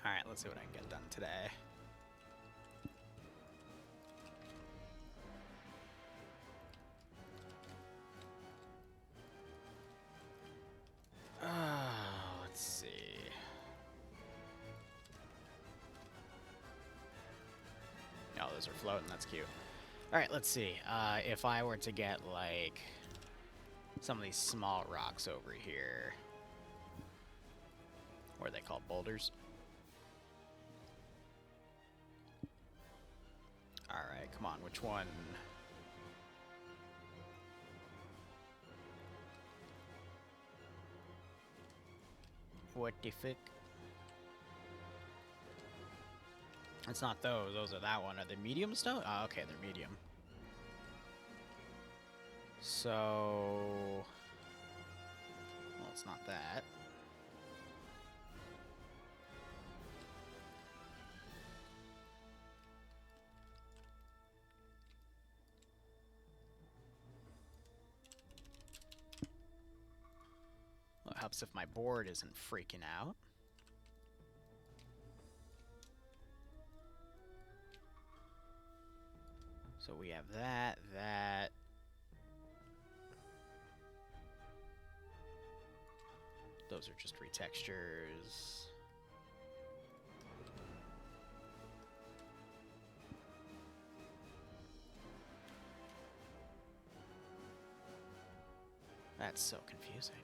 Alright, let's see what I can get done today. Let's see. Oh, those are floating. That's cute. Alright, let's see. If I were to get, like, some of these small rocks over here. What are they called? Boulders? Alright, come on. Which one? What the fuck? It's not those. Those are that one. Are they medium stone? Oh, okay, they're medium. So... Well, it's not that. Well, it helps if my board isn't freaking out. So we have that, that. Those are just retextures. That's so confusing.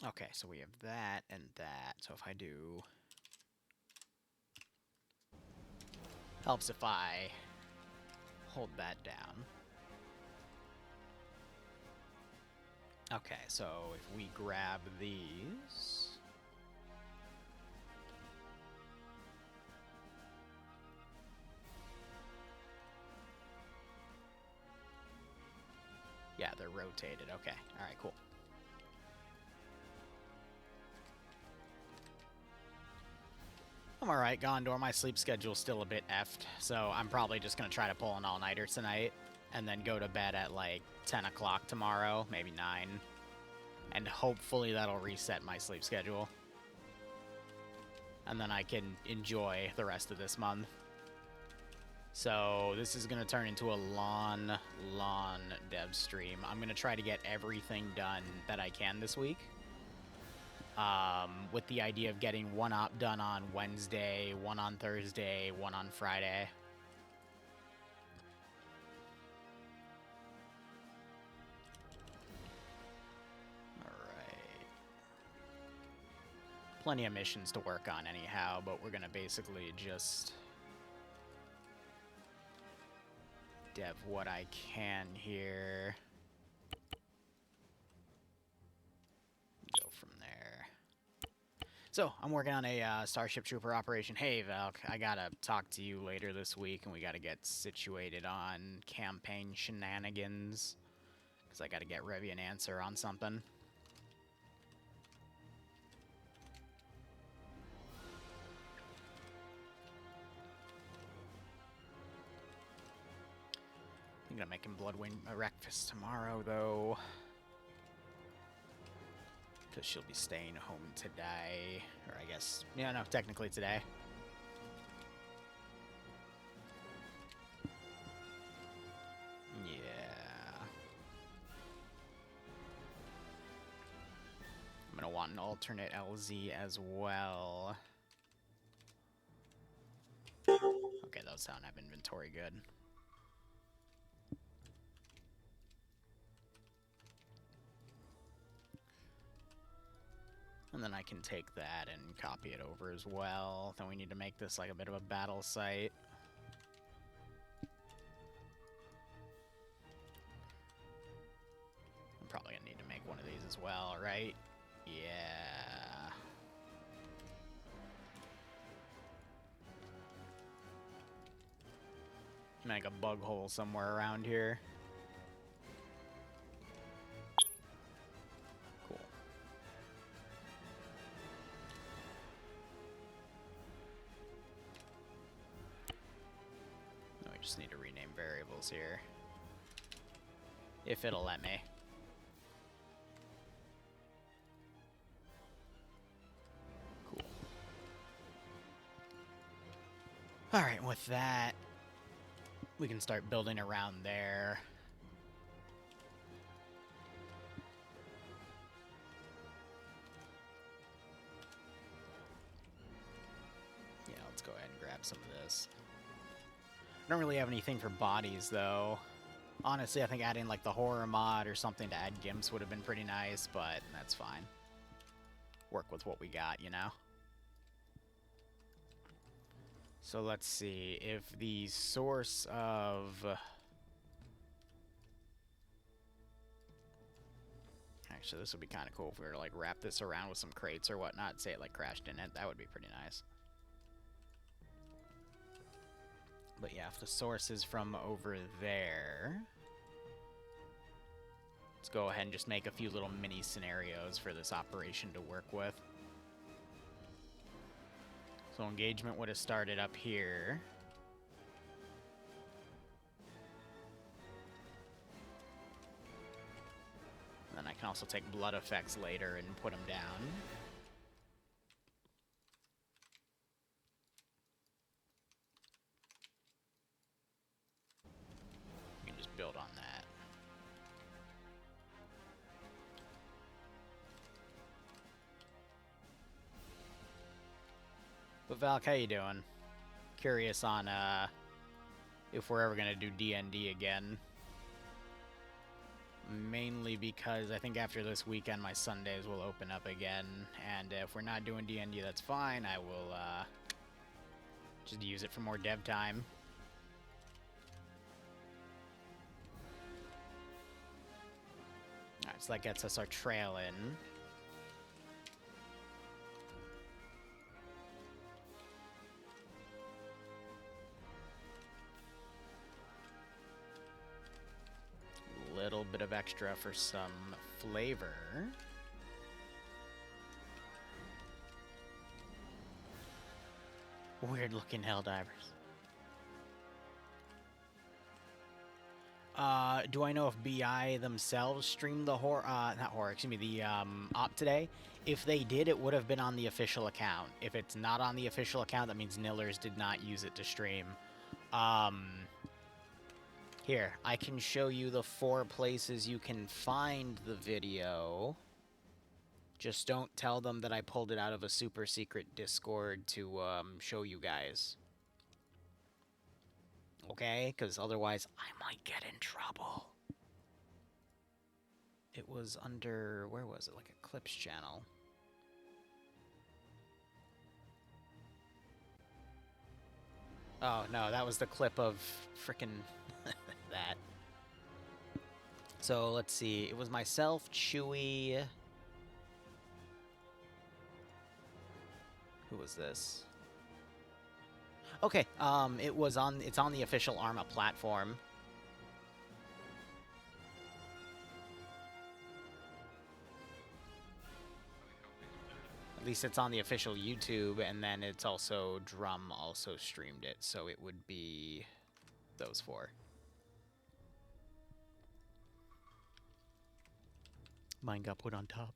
Okay, so we have that and that. So if I do... Helps if I hold that down. Okay, so if we grab these... Yeah, they're rotated. Okay, alright, cool. I'm alright, Gondor. My sleep schedule's still a bit effed, so I'm probably just gonna try to pull an all-nighter tonight, and then go to bed at, like, 10 o'clock tomorrow, maybe 9. And hopefully that'll reset my sleep schedule. And then I can enjoy the rest of this month. So this is going to turn into a long dev stream. I'm going to try to get everything done that I can this week. With the idea of getting one op done on Wednesday, one on Thursday, one on Friday. Alright. Plenty of missions to work on anyhow, but we're going to basically just... dev what I can here. Go from there. So, I'm working on a Starship Trooper operation. Hey, Valk, I gotta talk to you later this week, and we gotta get situated on campaign shenanigans. Because I gotta get Revy an answer on something. I'm gonna make him Bloodwind breakfast tomorrow, though. Because she'll be staying home today. Or I guess, yeah, no, technically today. Yeah. I'm gonna want an alternate LZ as well. Okay, those don't have inventory good. And then I can take that and copy it over as well. Then we need to make this like a bit of a battle site. I'm probably gonna need to make one of these as well, right? Yeah. Make a bug hole somewhere around here. Cool. Now we just need to rename variables here. if it'll let me. Cool. Alright, with that, we can start building around there. Yeah, let's go ahead and grab some of this. I don't really have anything for bodies, though. Honestly, I think adding, like, the horror mod or something to add gimps would have been pretty nice, but that's fine. Work with what we got, you know? So let's see. If the source of... Actually, this would be kind of cool if we were to, like, wrap this around with some crates or whatnot, say it, like, crashed in it. That would be pretty nice. But yeah, if the source is from over there, let's go ahead and just make a few little mini scenarios for this operation to work with. So engagement would have started up here. And then I can also take blood effects later and put them down. Build on that. But Valk, how you doing? Curious on if we're ever gonna do D&D again. Mainly because I think after this weekend my Sundays will open up again, and if we're not doing D&D, that's fine. I will just use it for more dev time. Alright, so that gets us our trail in. Little bit of extra for some flavor. Weird looking Helldivers. Do I know if BI themselves streamed the the op today? If they did, it would have been on the official account. If it's not on the official account, that means Nillers did not use it to stream. Here, I can show you the 4 places you can find the video. Just don't tell them that I pulled it out of a super secret Discord to show you guys. Okay? Because otherwise, I might get in trouble. It was under... where was it? Like a clips channel. Oh, no, that was the clip of frickin' that. So, let's see. It was myself, Chewy... Who was this? Okay, it's on the official Arma platform. At least it's on the official YouTube, and then it's also Drum also streamed it, so it would be those 4. Mine got put on top.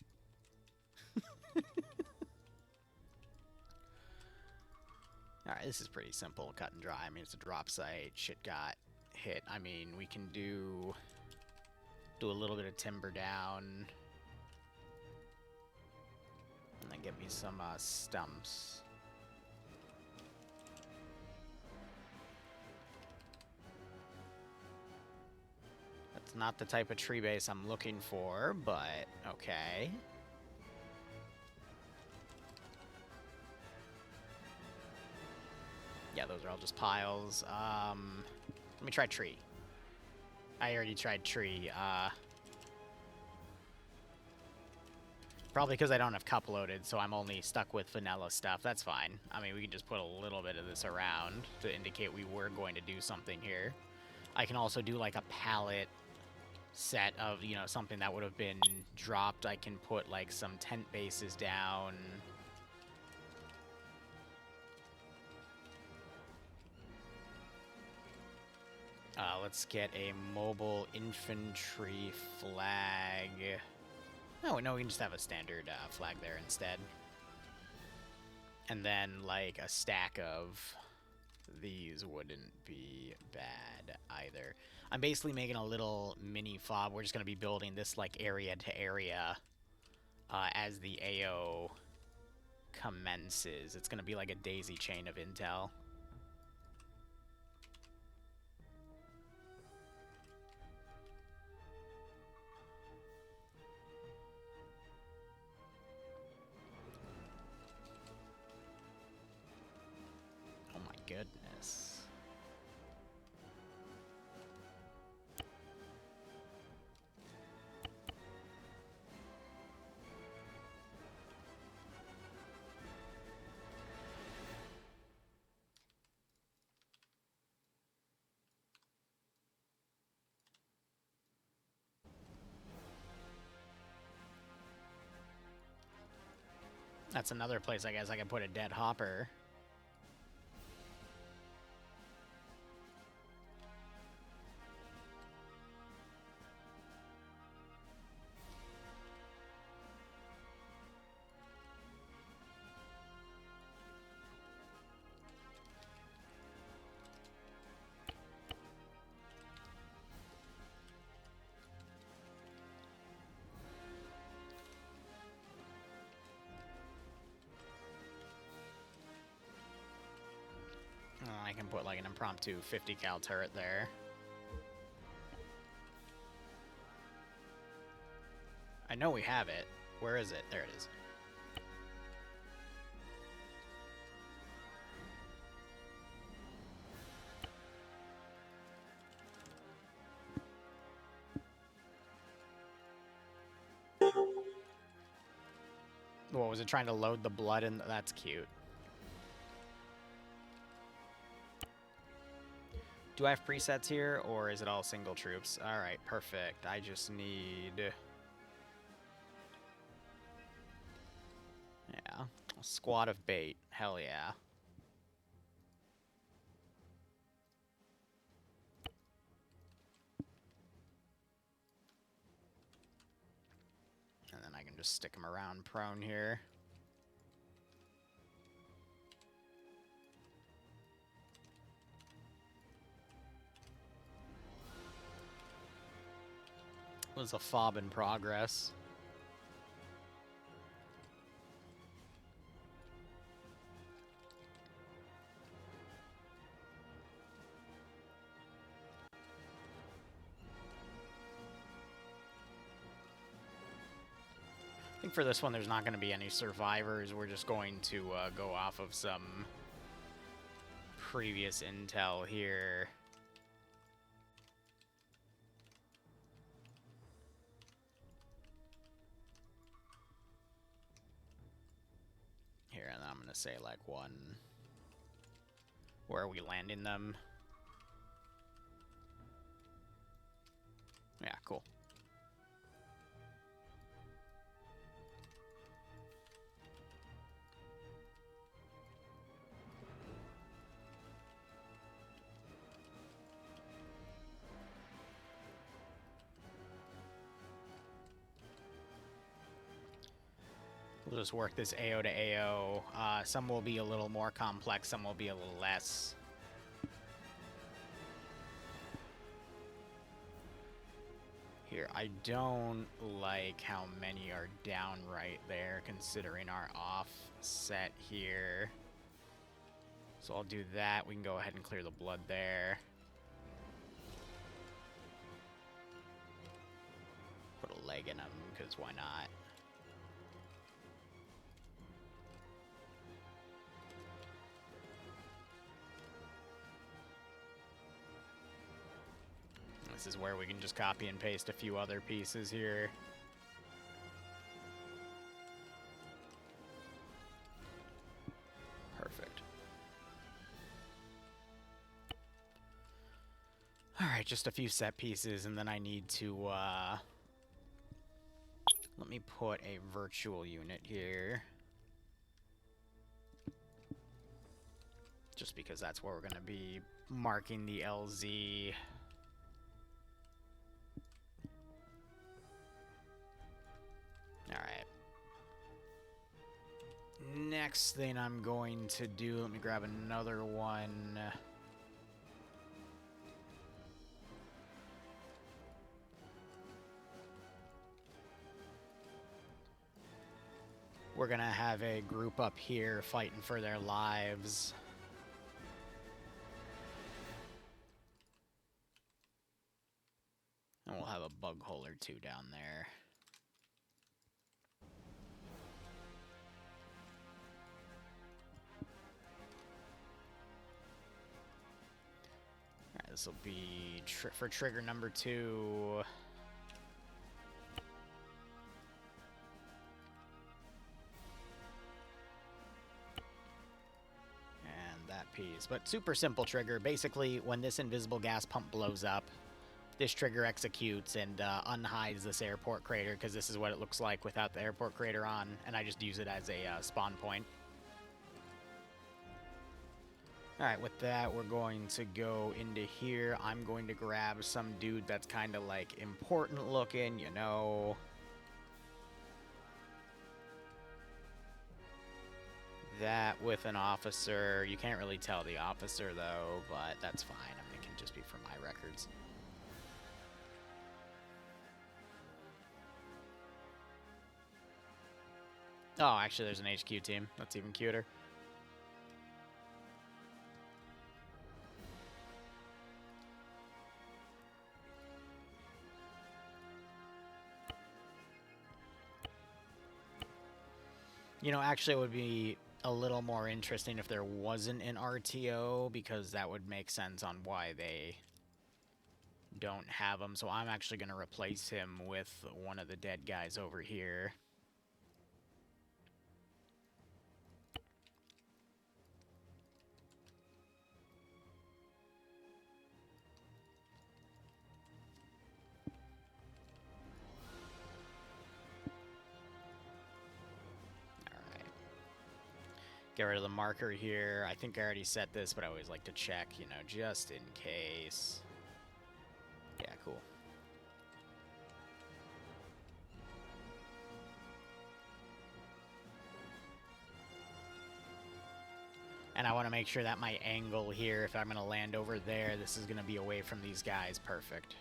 Alright, this is pretty simple, cut and dry. I mean, it's a drop site, shit got hit. I mean, we can do a little bit of timber down. And then get me some stumps. That's not the type of tree base I'm looking for, but okay. Yeah, those are all just piles. Let me try tree. I already tried tree. Probably because I don't have cup loaded, so I'm only stuck with vanilla stuff. That's fine. I mean, we can just put a little bit of this around to indicate we were going to do something here. I can also do like a pallet set of, you know, something that would have been dropped. I can put like some tent bases down. Let's get a mobile infantry flag. Oh, no, we can just have a standard flag there instead. And then, like, a stack of these wouldn't be bad either. I'm basically making a little mini fob. We're just going to be building this, like, area to area as the AO commences. It's going to be like a daisy chain of intel. Oh my goodness. That's another place I guess I can put a dead hopper. I can put like an impromptu 50 cal turret there. I know we have it. Where is it? There it is. What was it, trying to load the blood in? That's cute. Do I have presets here, or is it all single troops? Alright, perfect. I just need... yeah. A squad of bait. Hell yeah. And then I can just stick them around prone here. Was a fob in progress. I think for this one there's not going to be any survivors. We're just going to go off of some previous intel here. Here, and then I'm going to say like one. Where are we landing them? Yeah, cool. We'll just work this AO to AO. Some will be a little more complex, some will be a little less. Here, I don't like how many are down right there, considering our offset here. So I'll do that. We can go ahead and clear the blood there. Put a leg in them, because why not? This is where we can just copy and paste a few other pieces here. Perfect. Alright, just a few set pieces, and then I need to, let me put a virtual unit here. Just because that's where we're going to be marking the LZ. next thing I'm going to do, let me grab another one. We're gonna have a group up here fighting for their lives. And we'll have a bug hole or two down there. Alright, this will be for trigger number 2. Piece, but super simple trigger. Basically, when this invisible gas pump blows up, this trigger executes and unhides this airport crater, because this is what it looks like without the airport crater on, and I just use it as a spawn point. Alright, with that, we're going to go into here. I'm going to grab some dude that's kind of like important looking, you know. That with an officer. You can't really tell the officer, though, but that's fine. I mean, it can just be for my records. Oh, actually, there's an HQ team. That's even cuter. You know, actually, it would be a little more interesting if there wasn't an RTO, because that would make sense on why they don't have him. So I'm actually going to replace him with one of the dead guys over here. Get rid of the marker here. I think I already set this, but I always like to check, you know, just in case. Yeah, cool. And I want to make sure that my angle here, if I'm going to land over there, this is going to be away from these guys. Perfect.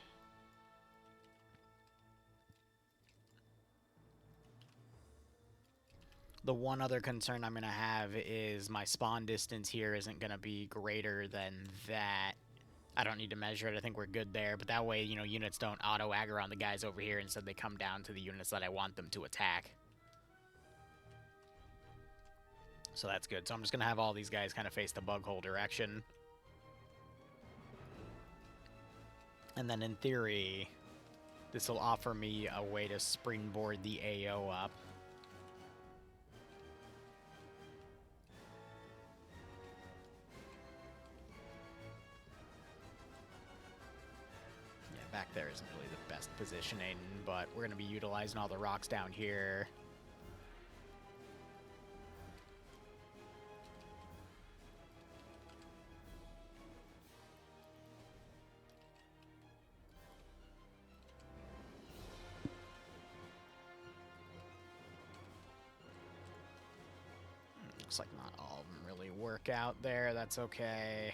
The one other concern I'm going to have is my spawn distance here isn't going to be greater than that. I don't need to measure it. I think we're good there. But that way, you know, units don't auto-aggro on the guys over here. Instead, they come down to the units that I want them to attack. So that's good. So I'm just going to have all these guys kind of face the bug hole direction. And then in theory, this will offer me a way to springboard the AO up. Back there isn't really the best positioning, but we're going to be utilizing all the rocks down here. Looks like not all of them really work out there. That's okay.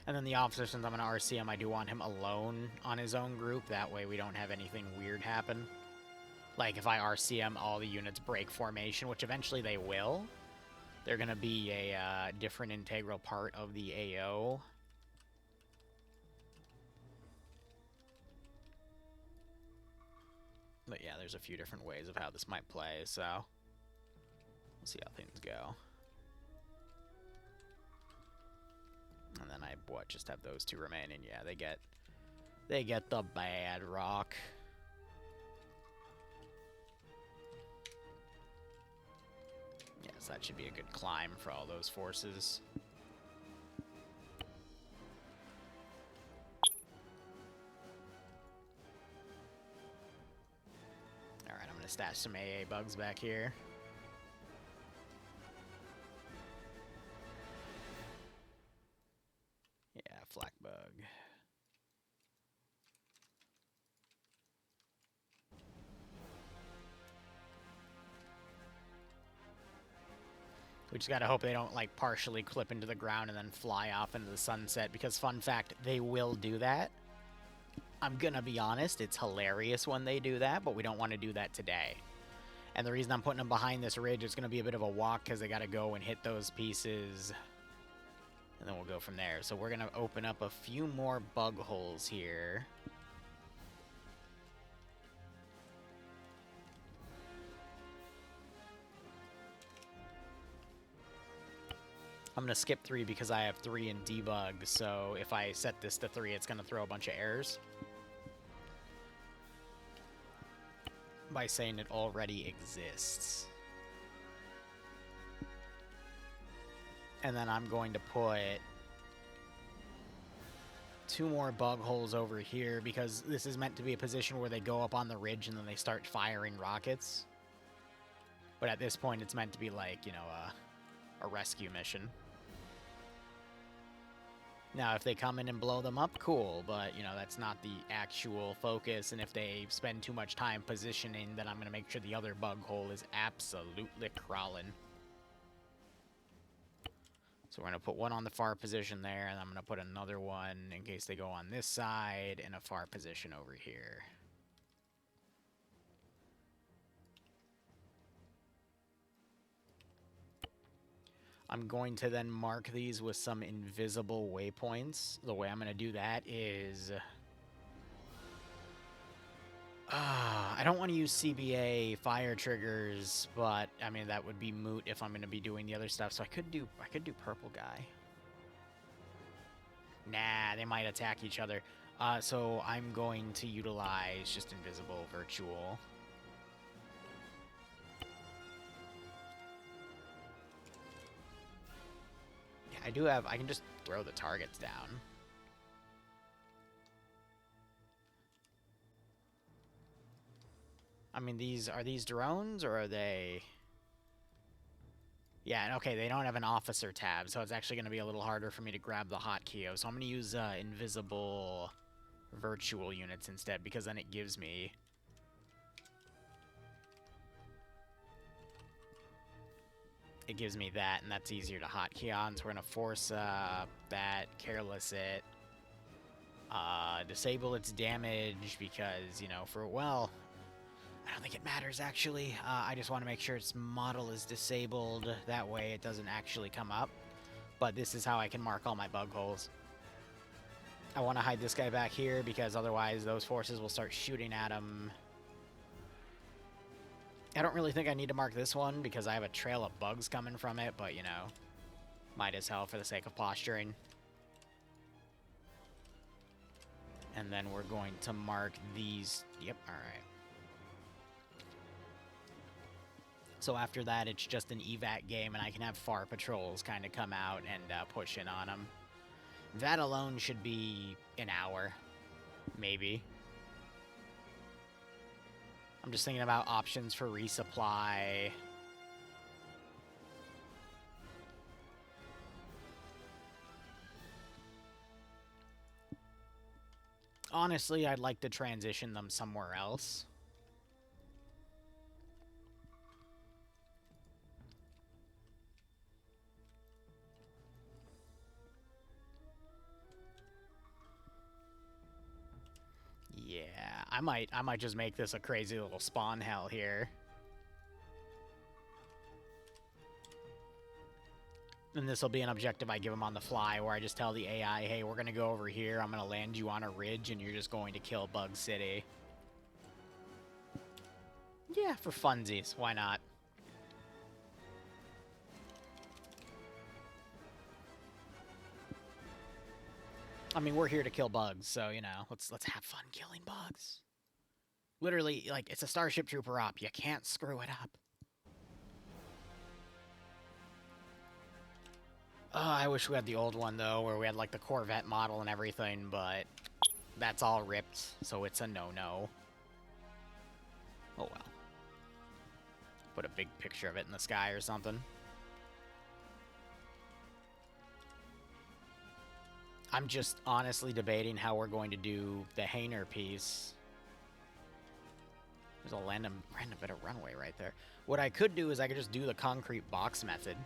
And then the officer, since I'm going to RC him, I do want him alone on his own group. That way we don't have anything weird happen. Like, if I RC him, all the units break formation, which eventually they will. They're going to be a different integral part of the AO. But yeah, there's a few different ways of how this might play, so we'll see how things go. And then I just have those two remaining. Yeah, they get the bad rock. Yes, that should be a good climb for all those forces. Alright, I'm gonna stash some AA bugs back here. Yeah, flak bug. We just gotta hope they don't, like, partially clip into the ground and then fly off into the sunset, because, fun fact, they will do that. I'm gonna be honest, it's hilarious when they do that, but we don't want to do that today. And the reason I'm putting them behind this ridge, it's gonna be a bit of a walk, because they gotta go and hit those pieces, and then we'll go from there. So we're gonna open up a few more bug holes here. I'm going to skip 3 because I have 3 in debug, so if I set this to 3, it's going to throw a bunch of errors. By saying it already exists. And then I'm going to put 2 more bug holes over here, because this is meant to be a position where they go up on the ridge and then they start firing rockets. But at this point, it's meant to be like, you know, a rescue mission. Now, if they come in and blow them up, cool, but, you know, that's not the actual focus, and if they spend too much time positioning, then I'm going to make sure the other bug hole is absolutely crawling. So we're going to put one on the far position there, and I'm going to put another one in case they go on this side, in a far position over here. I'm going to then mark these with some invisible waypoints. The way I'm going to do that is... I don't want to use CBA fire triggers, but, I mean, that would be moot if I'm going to be doing the other stuff. So I could do purple guy. Nah, they might attack each other. So I'm going to utilize just invisible virtual. I can just throw the targets down. I mean, are these drones, or are they... Yeah, okay, they don't have an officer tab, so it's actually going to be a little harder for me to grab the hotkey. So I'm going to use invisible virtual units instead, because then it gives me... It gives me that, and that's easier to hotkey on. So we're going to force that, careless it, disable its damage, because, you know, well, I don't think it matters, actually. I just want to make sure its model is disabled. That way it doesn't actually come up. But this is how I can mark all my bug holes. I want to hide this guy back here, because otherwise those forces will start shooting at him. I don't really think I need to mark this one, because I have a trail of bugs coming from it, but, you know, might as well for the sake of posturing. And then we're going to mark these. Yep, alright. So after that, it's just an evac game, and I can have far patrols kind of come out and push in on them. That alone should be an hour, maybe. I'm just thinking about options for resupply. Honestly, I'd like to transition them somewhere else. Yeah, I might just make this a crazy little spawn hell here. And this will be an objective I give them on the fly, where I just tell the AI, hey, we're going to go over here, I'm going to land you on a ridge, and you're just going to kill Bug City. Yeah, for funsies, why not? I mean, we're here to kill bugs, so, you know, let's have fun killing bugs. Literally, like, it's a Starship Trooper op. You can't screw it up. I wish we had the old one, though, where we had, like, the Corvette model and everything, but that's all ripped, so it's a no-no. Oh, well. Put a big picture of it in the sky or something. I'm just honestly debating how we're going to do the Hainer piece. There's a random bit of runway right there. What I could do is I could just do the concrete box method.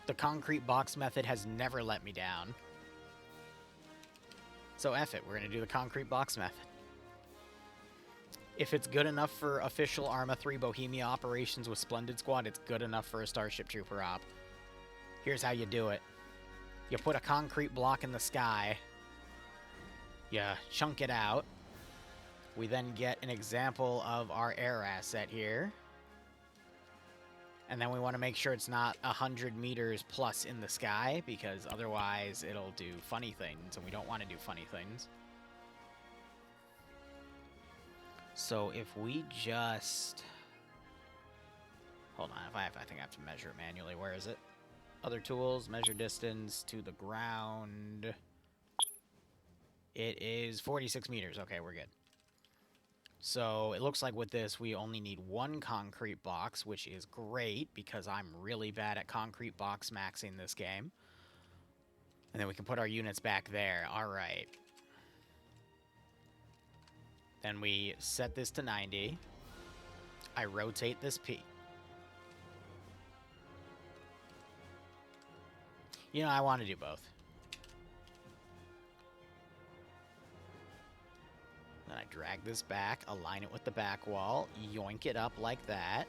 The concrete box method has never let me down. So F it, we're going to do the concrete box method. If it's good enough for official Arma 3 Bohemia operations with Splendid Squad, it's good enough for a Starship Trooper op. Here's how you do it. You put a concrete block in the sky. You chunk it out. We then get an example of our air asset here. And then we want to make sure it's not 100 meters plus in the sky, because otherwise it'll do funny things, and we don't want to do funny things. So if we just... Hold on, I think I have to measure it manually. Where is it? Other tools, measure distance to the ground. It is 46 meters. Okay, we're good. So it looks like with this, we only need one concrete box, which is great because I'm really bad at concrete box maxing this game. And then we can put our units back there. All right. Then we set this to 90. I rotate this P. You know, I want to do both. Then I drag this back, align it with the back wall, yoink it up like that,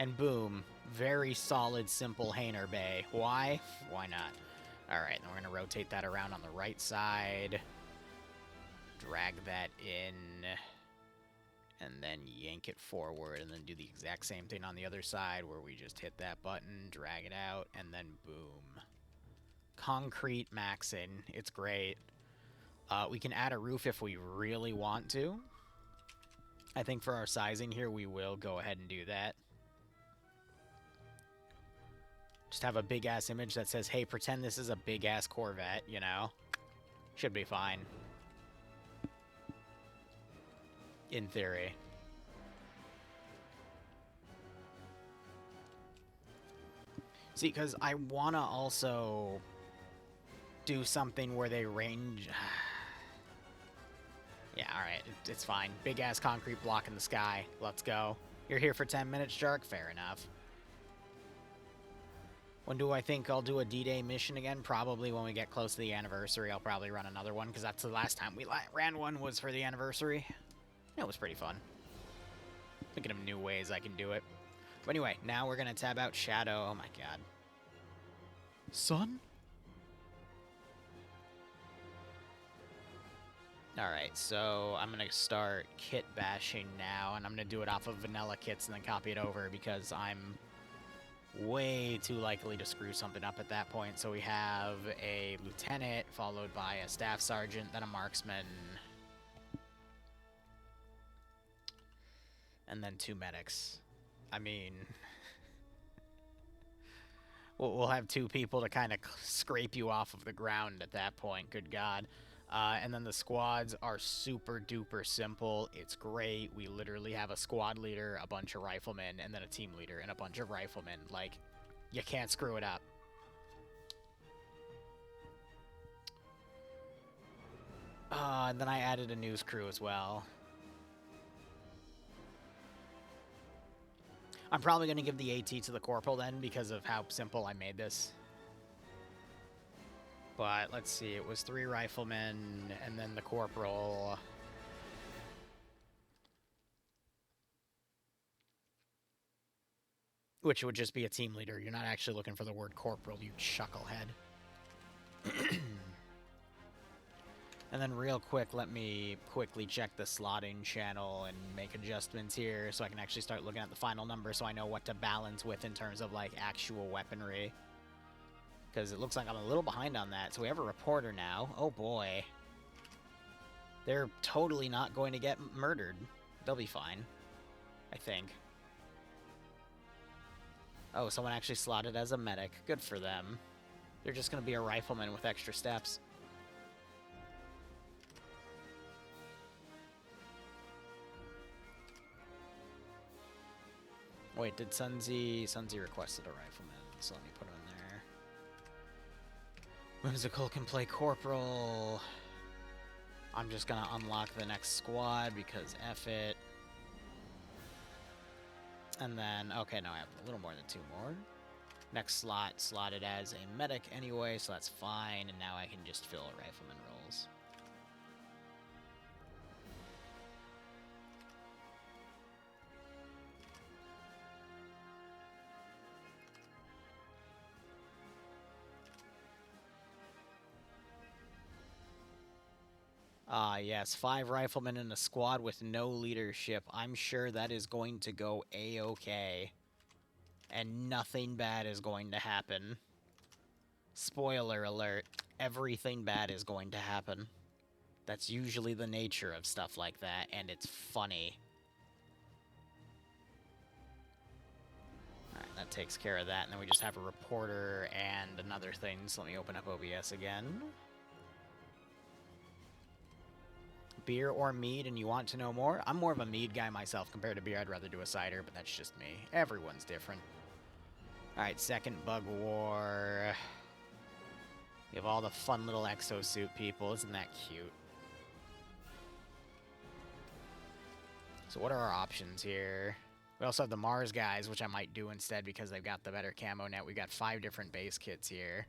and boom, very solid, simple Hainer Bay. Why? Why not? All right, then we're going to rotate that around on the right side, drag that in, and then yank it forward, and then do the exact same thing on the other side where we just hit that button, drag it out, and then boom. Concrete maxing. It's great. We can add a roof if we really want to. I think for our sizing here, we will go ahead and do that. Just have a big-ass image that says, hey, pretend this is a big-ass Corvette, you know? Should be fine. In theory. See, because I want to also do something where they range... Yeah, alright, it's fine. Big-ass concrete block in the sky. Let's go. You're here for 10 minutes, Jark? Fair enough. When do I think I'll do a D-Day mission again? Probably when we get close to the anniversary. I'll probably run another one, because that's the last time we ran one was for the anniversary. It was pretty fun. Thinking of new ways I can do it. But anyway, now we're going to tab out Shadow. Oh my god. Sun? Alright, so I'm going to start kit bashing now, and I'm going to do it off of vanilla kits and then copy it over because I'm way too likely to screw something up at that point. So we have a lieutenant, followed by a staff sergeant, then a marksman, and then 2 medics. I mean, we'll have 2 people to kind of scrape you off of the ground at that point, good god. And then the squads are super duper simple. It's great. We literally have a squad leader, a bunch of riflemen, and then a team leader and a bunch of riflemen. Like, you can't screw it up. And then I added a news crew as well. I'm probably going to give the AT to the corporal then because of how simple I made this. But let's see, it was 3 riflemen and then the corporal. Which would just be a team leader. You're not actually looking for the word corporal, you chucklehead. And then real quick, let me quickly check the slotting channel and make adjustments here so I can actually start looking at the final number so I know what to balance with in terms of, like, actual weaponry. Because it looks like I'm a little behind on that. So we have a reporter now. Oh, boy. They're totally not going to get murdered. They'll be fine. I think. Oh, someone actually slotted as a medic. Good for them. They're just going to be a rifleman with extra steps. Wait, did Sunzi requested a rifleman, so let me put him in there. Whimsical can play corporal. I'm just gonna unlock the next squad because F it. And then, okay, no, I have a little more than 2 more. Next slot slotted as a medic anyway, so that's fine, and now I can just fill rifleman roles. Yes, 5 riflemen in a squad with no leadership. I'm sure that is going to go A-okay. And nothing bad is going to happen. Spoiler alert, everything bad is going to happen. That's usually the nature of stuff like that, and it's funny. Alright, that takes care of that, and then we just have a reporter and another thing, so let me open up OBS again. Beer or mead, and you want to know more? I'm more of a mead guy myself compared to beer. I'd rather do a cider, but that's just me. Everyone's different. Alright, second bug war. We have all the fun little exosuit people. Isn't that cute? So what are our options here? We also have the Mars guys, which I might do instead because they've got the better camo net. We got 5 different base kits here.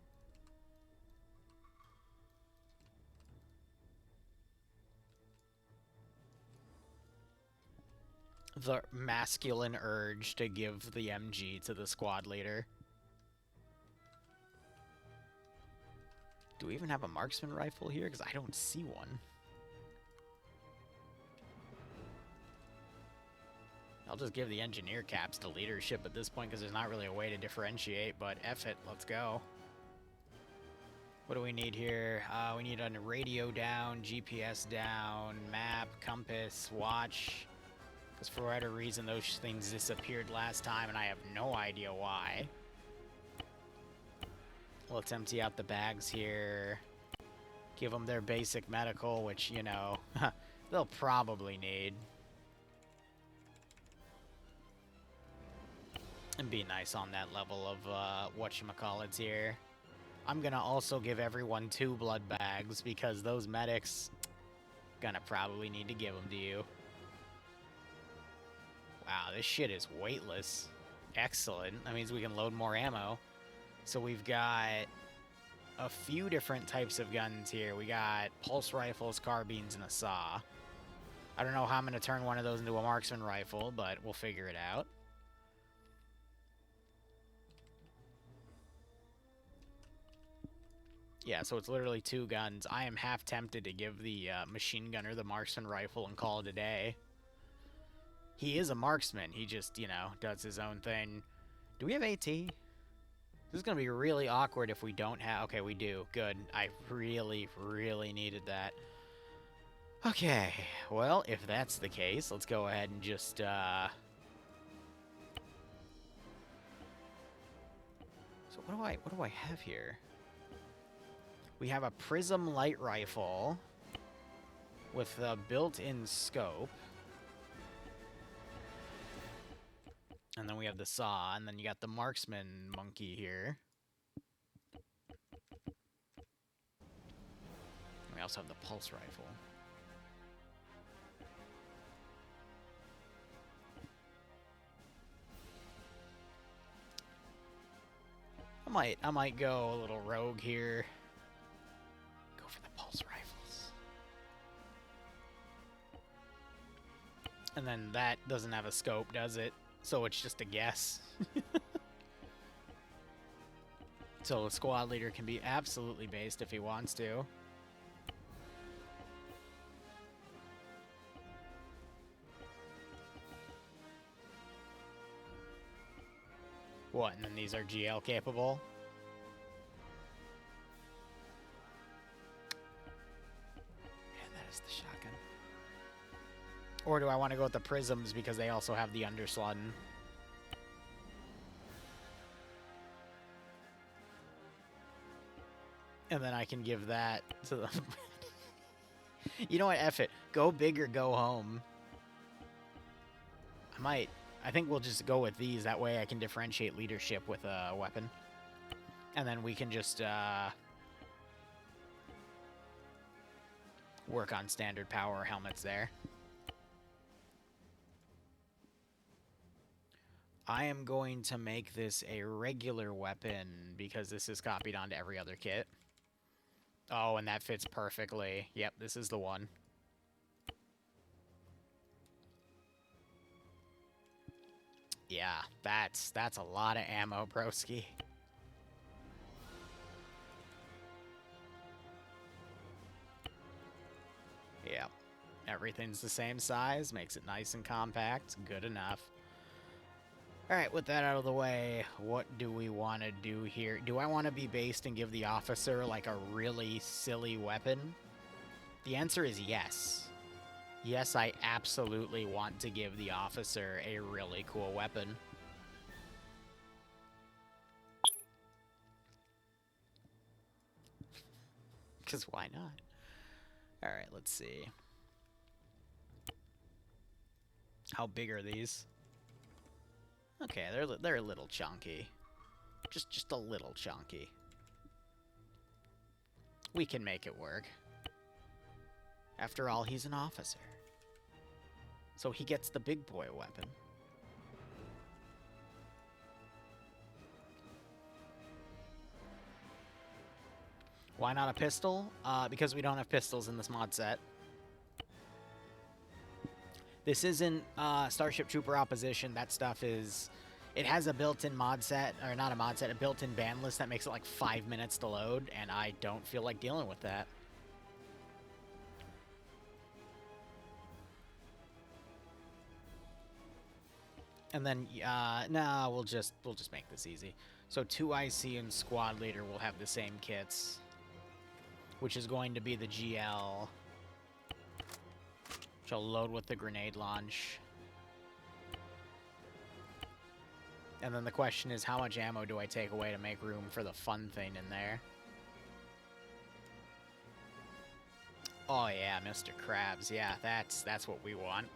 The masculine urge to give the MG to the squad leader. Do we even have a marksman rifle here? Because I don't see one. I'll just give the engineer caps to leadership at this point because there's not really a way to differentiate, but F it, let's go. What do we need here? We need a radio down, GPS down, map, compass, watch. Because for whatever reason, those things disappeared last time, and I have no idea why. Let's empty out the bags here. Give them their basic medical, which, you know, they'll probably need. And be nice on that level of whatchamacallits here. I'm gonna also give everyone 2 blood bags because those medics gonna probably need to give them to you. Wow, this shit is weightless. Excellent. That means we can load more ammo. So we've got a few different types of guns here. We got pulse rifles, carbines, and a saw. I don't know how I'm gonna turn one of those into a marksman rifle, but we'll figure it out. Yeah, so it's literally 2 guns. I am half tempted to give the machine gunner the marksman rifle and call it a day. He is a marksman. He just, you know, does his own thing. Do we have AT? This is going to be really awkward if we don't have... Okay, we do. Good. I really, really needed that. Okay. Well, if that's the case, let's go ahead and just, So what do I have here? We have a Prism light rifle with a built-in scope. And then we have the saw, and then you got the marksman monkey here. We also have the pulse rifle. I might go a little rogue here. Go for the pulse rifles. And then that doesn't have a scope, does it? So it's just a guess. So the squad leader can be absolutely based if he wants to. What, and then these are GL capable? Man, that is the shotgun. Or do I want to go with the prisms because they also have the underslotting? And then I can give that to them. You know what? F it. Go big or go home. I think we'll just go with these. That way I can differentiate leadership with a weapon. And then we can just work on standard power helmets there. I am going to make this a regular weapon because this is copied onto every other kit. Oh, and that fits perfectly. Yep, this is the one. Yeah, that's a lot of ammo, broski. Yep. Everything's the same size, makes it nice and compact, good enough. Alright, with that out of the way, what do we want to do here? Do I want to be based and give the officer, like, a really silly weapon? The answer is yes. Yes, I absolutely want to give the officer a really cool weapon. Because why not? Alright, let's see. How big are these? Okay, they're a little chunky. Just a little chunky. We can make it work. After all, he's an officer. So he gets the big boy weapon. Why not a pistol? Because we don't have pistols in this mod set. This isn't Starship Trooper Opposition. That stuff is... It has a built-in mod set, or not a mod set, a built-in ban list that makes it like 5 minutes to load, and I don't feel like dealing with that. And then, nah, we'll just make this easy. So 2 IC and Squad Leader will have the same kits, which is going to be the GL, which I'll load with the grenade launch. And then the question is, how much ammo do I take away to make room for the fun thing in there? Oh yeah, Mr. Krabs. Yeah, that's what we want.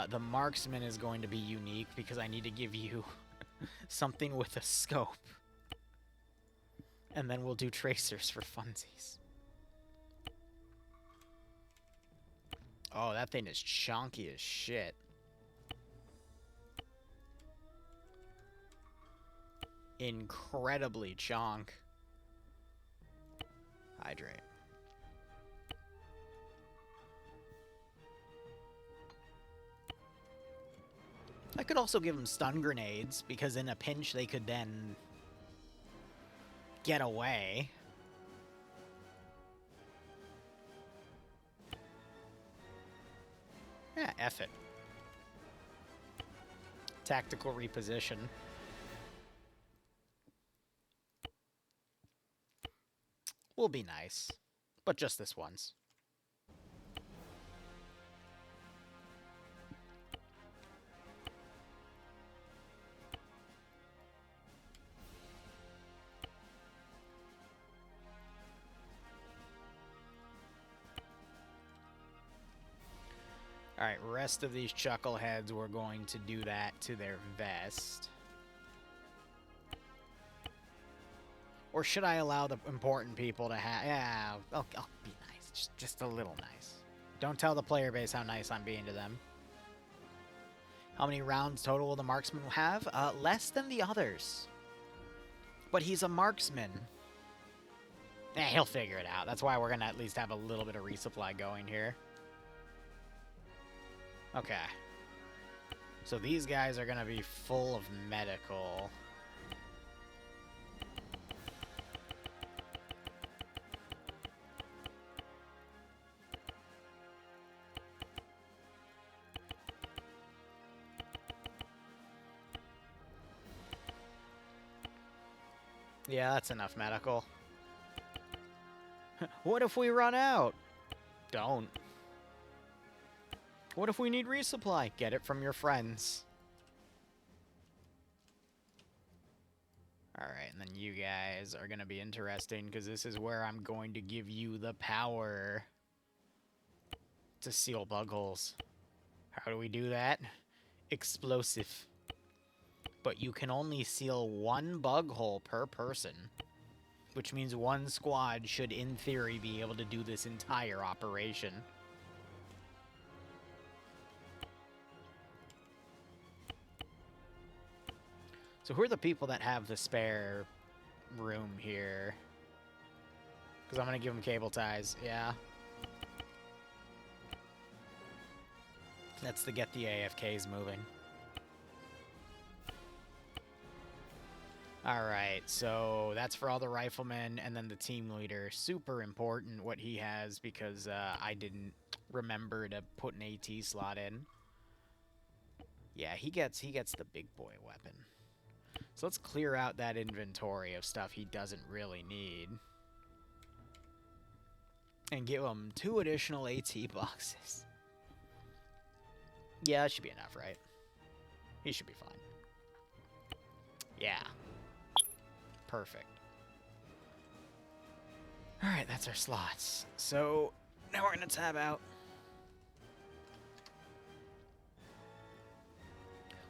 The marksman is going to be unique because I need to give you something with a scope. And then we'll do tracers for funsies. Oh, that thing is chunky as shit. Incredibly chonk. Hydrate. I could also give them stun grenades, because in a pinch they could then get away. Yeah, F it. Tactical reposition. Will be nice, but just this once. Alright, rest of these chuckleheads, we're going to do that to their vest. Or should I allow the important people to have... Yeah, I'll be nice. Just a little nice. Don't tell the player base how nice I'm being to them. How many rounds total will the marksman have? Less than the others. But he's a marksman. He'll figure it out. That's why we're going to at least have a little bit of resupply going here. Okay. So these guys are going to be full of medical. Yeah, that's enough medical. What if we run out? Don't. What if we need resupply? Get it from your friends. Alright, and then you guys are going to be interesting, because this is where I'm going to give you the power to seal bug holes. How do we do that? Explosive. But you can only seal 1 bug hole per person, which means 1 squad should, in theory, be able to do this entire operation. So who are the people that have the spare room here? Because I'm going to give them cable ties. Yeah. That's to get the AFKs moving. Alright, so that's for all the riflemen, and then the team leader. Super important what he has, because I didn't remember to put an AT slot in. Yeah, he gets the big boy weapon. So let's clear out that inventory of stuff he doesn't really need. And give him 2 additional AT boxes. Yeah, that should be enough, right? He should be fine. Yeah. Perfect. Alright, that's our slots. So, now we're going to tab out.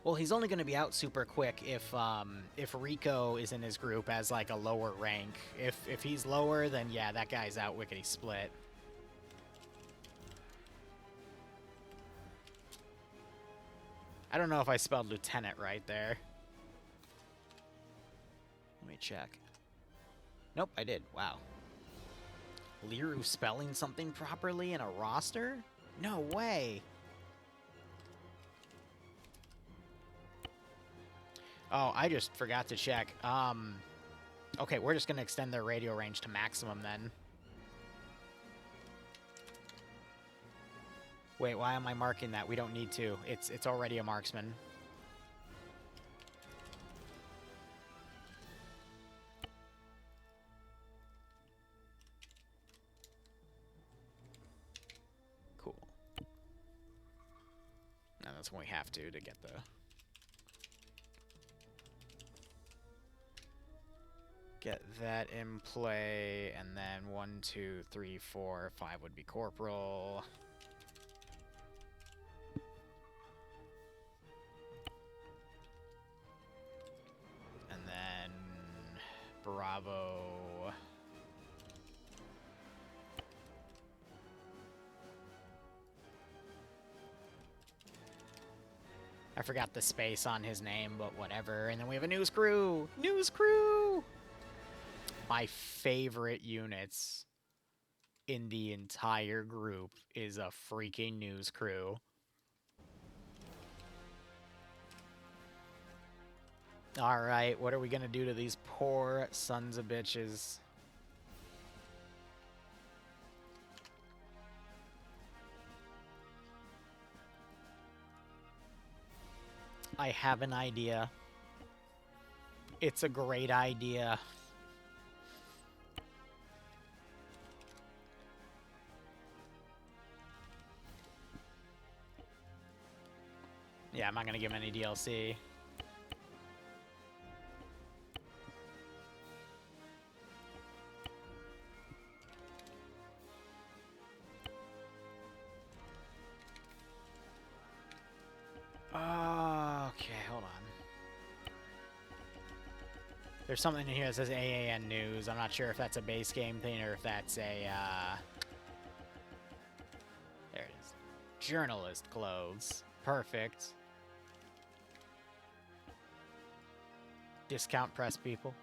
Well, he's only going to be out super quick if Rico is in his group as, like, a lower rank. If he's lower, then, yeah, that guy's out wickety-split. I don't know if I spelled lieutenant right there. Let me check. Nope, I did. Wow. Liru spelling something properly in a roster? No way. Oh, I just forgot to check. Okay, we're just going to extend their radio range to maximum then. Wait, why am I marking that? We don't need to. It's already a marksman. Cool. And that's when we have to get the... Get that in play, and then 1, 2, 3, 4, 5 would be corporal. And then Bravo. I forgot the space on his name, but whatever. And then we have a news crew! News crew! My favorite units in the entire group is a freaking news crew. Alright, what are we gonna do to these poor sons of bitches? I have an idea. It's a great idea. Yeah, I'm not gonna give him any DLC. Okay, hold on. There's something in here that says AAN News. I'm not sure if that's a base game thing or if that's a, there it is. Journalist clothes. Perfect. Discount press people.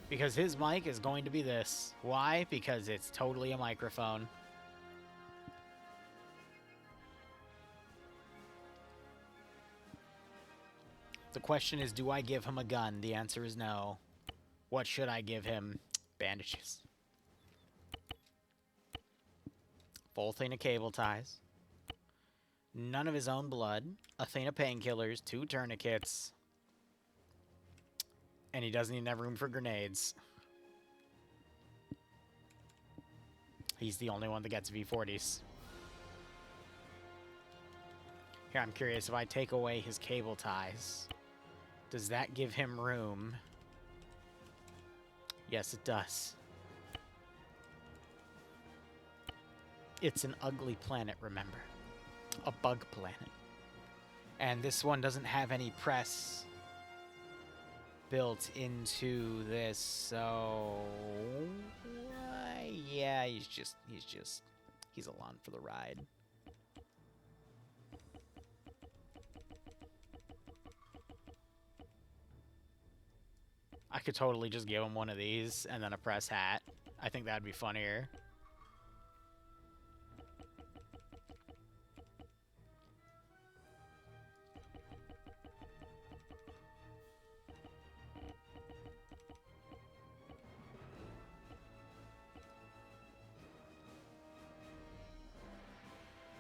Because his mic is going to be this. Why? Because it's totally a microphone. The question is, do I give him a gun? The answer is no. What should I give him? Bandages. Full thing of cable ties. None of his own blood. A thing of painkillers. 2 tourniquets. And he doesn't even have room for grenades. He's the only one that gets V40s. Here, I'm curious, if I take away his cable ties, does that give him room? Yes, it does. It's an ugly planet, remember. A bug planet. And this one doesn't have any press built into this, so... yeah, he's along for the ride. I could totally just give him one of these and then a press hat. I think that'd be funnier.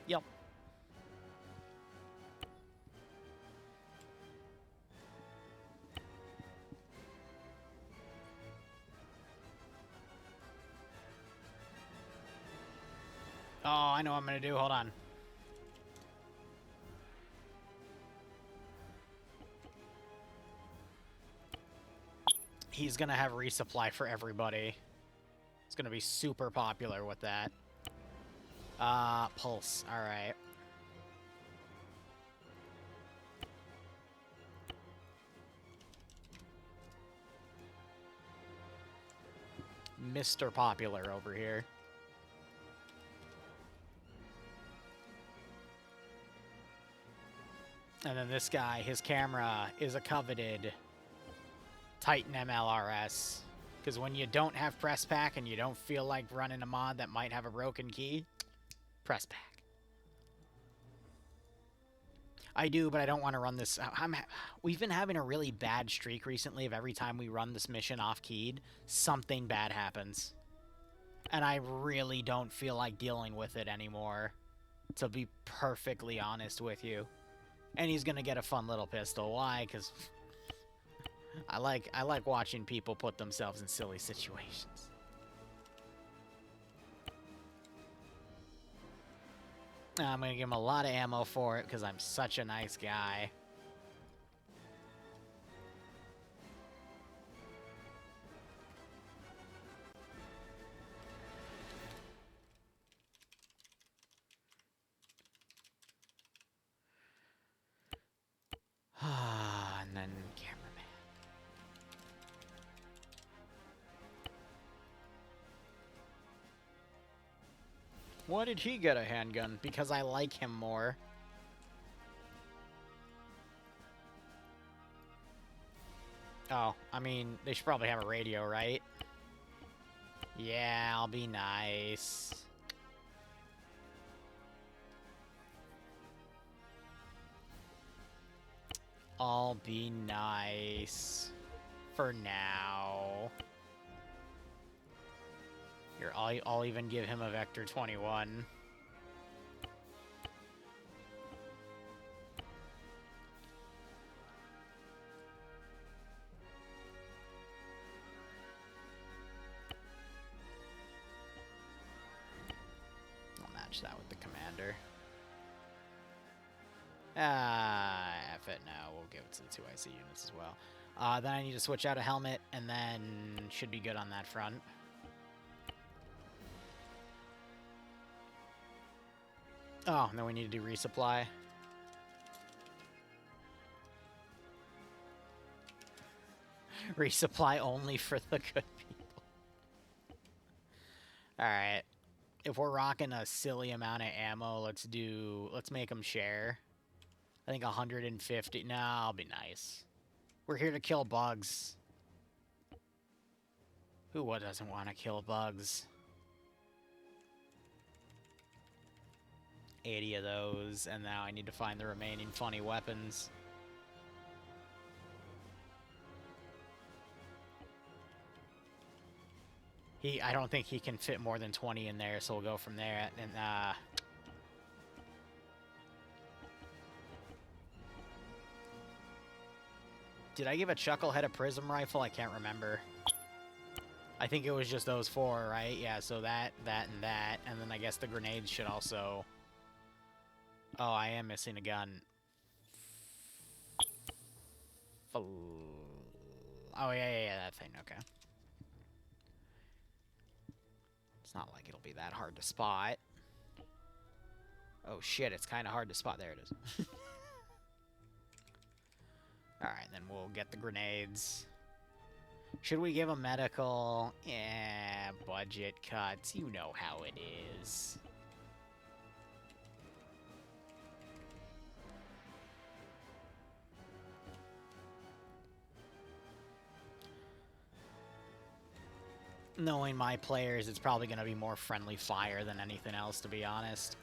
Yep. Oh, I know what I'm gonna do. Hold on. He's gonna have resupply for everybody. It's gonna be super popular with that. Pulse. Alright. Mr. Popular over here. And then this guy, his camera is a coveted Titan MLRS. Because when you don't have press pack and you don't feel like running a mod that might have a broken key, press pack. I do, but I don't want to run this. We've been having a really bad streak recently of every time we run this mission off-keyed, something bad happens. And I really don't feel like dealing with it anymore, to be perfectly honest with you. And he's going to get a fun little pistol. Why? Because I like watching people put themselves in silly situations. I'm going to give him a lot of ammo for it because I'm such a nice guy. And then cameraman. Why did he get a handgun? Because I like him more. Oh, I mean, they should probably have a radio, right? Yeah, I'll be nice. I'll be nice. For now. Here, I'll even give him a Vector 21. I'll match that with the commander. F it now. We'll give it to the 2 IC units as well. Then I need to switch out a helmet, and then should be good on that front. Oh, and then we need to do resupply. Resupply only for the good people. Alright. If we're rocking a silly amount of ammo, let's make them share. I think 150. No, I'll be nice. We're here to kill bugs. Who doesn't want to kill bugs? 80 of those, and now I need to find the remaining funny weapons. I don't think he can fit more than 20 in there, so we'll go from there. And did I give a Chucklehead a prism rifle? I can't remember. I think it was just those 4, right? Yeah, so that, and that. And then I guess the grenades should also... Oh, I am missing a gun. Oh, yeah, that thing. Okay. It's not like it'll be that hard to spot. Oh, shit, it's kind of hard to spot. There it is. Alright, then we'll get the grenades. Should we give a medical? Yeah, budget cuts. You know how it is. Knowing my players, it's probably going to be more friendly fire than anything else, to be honest.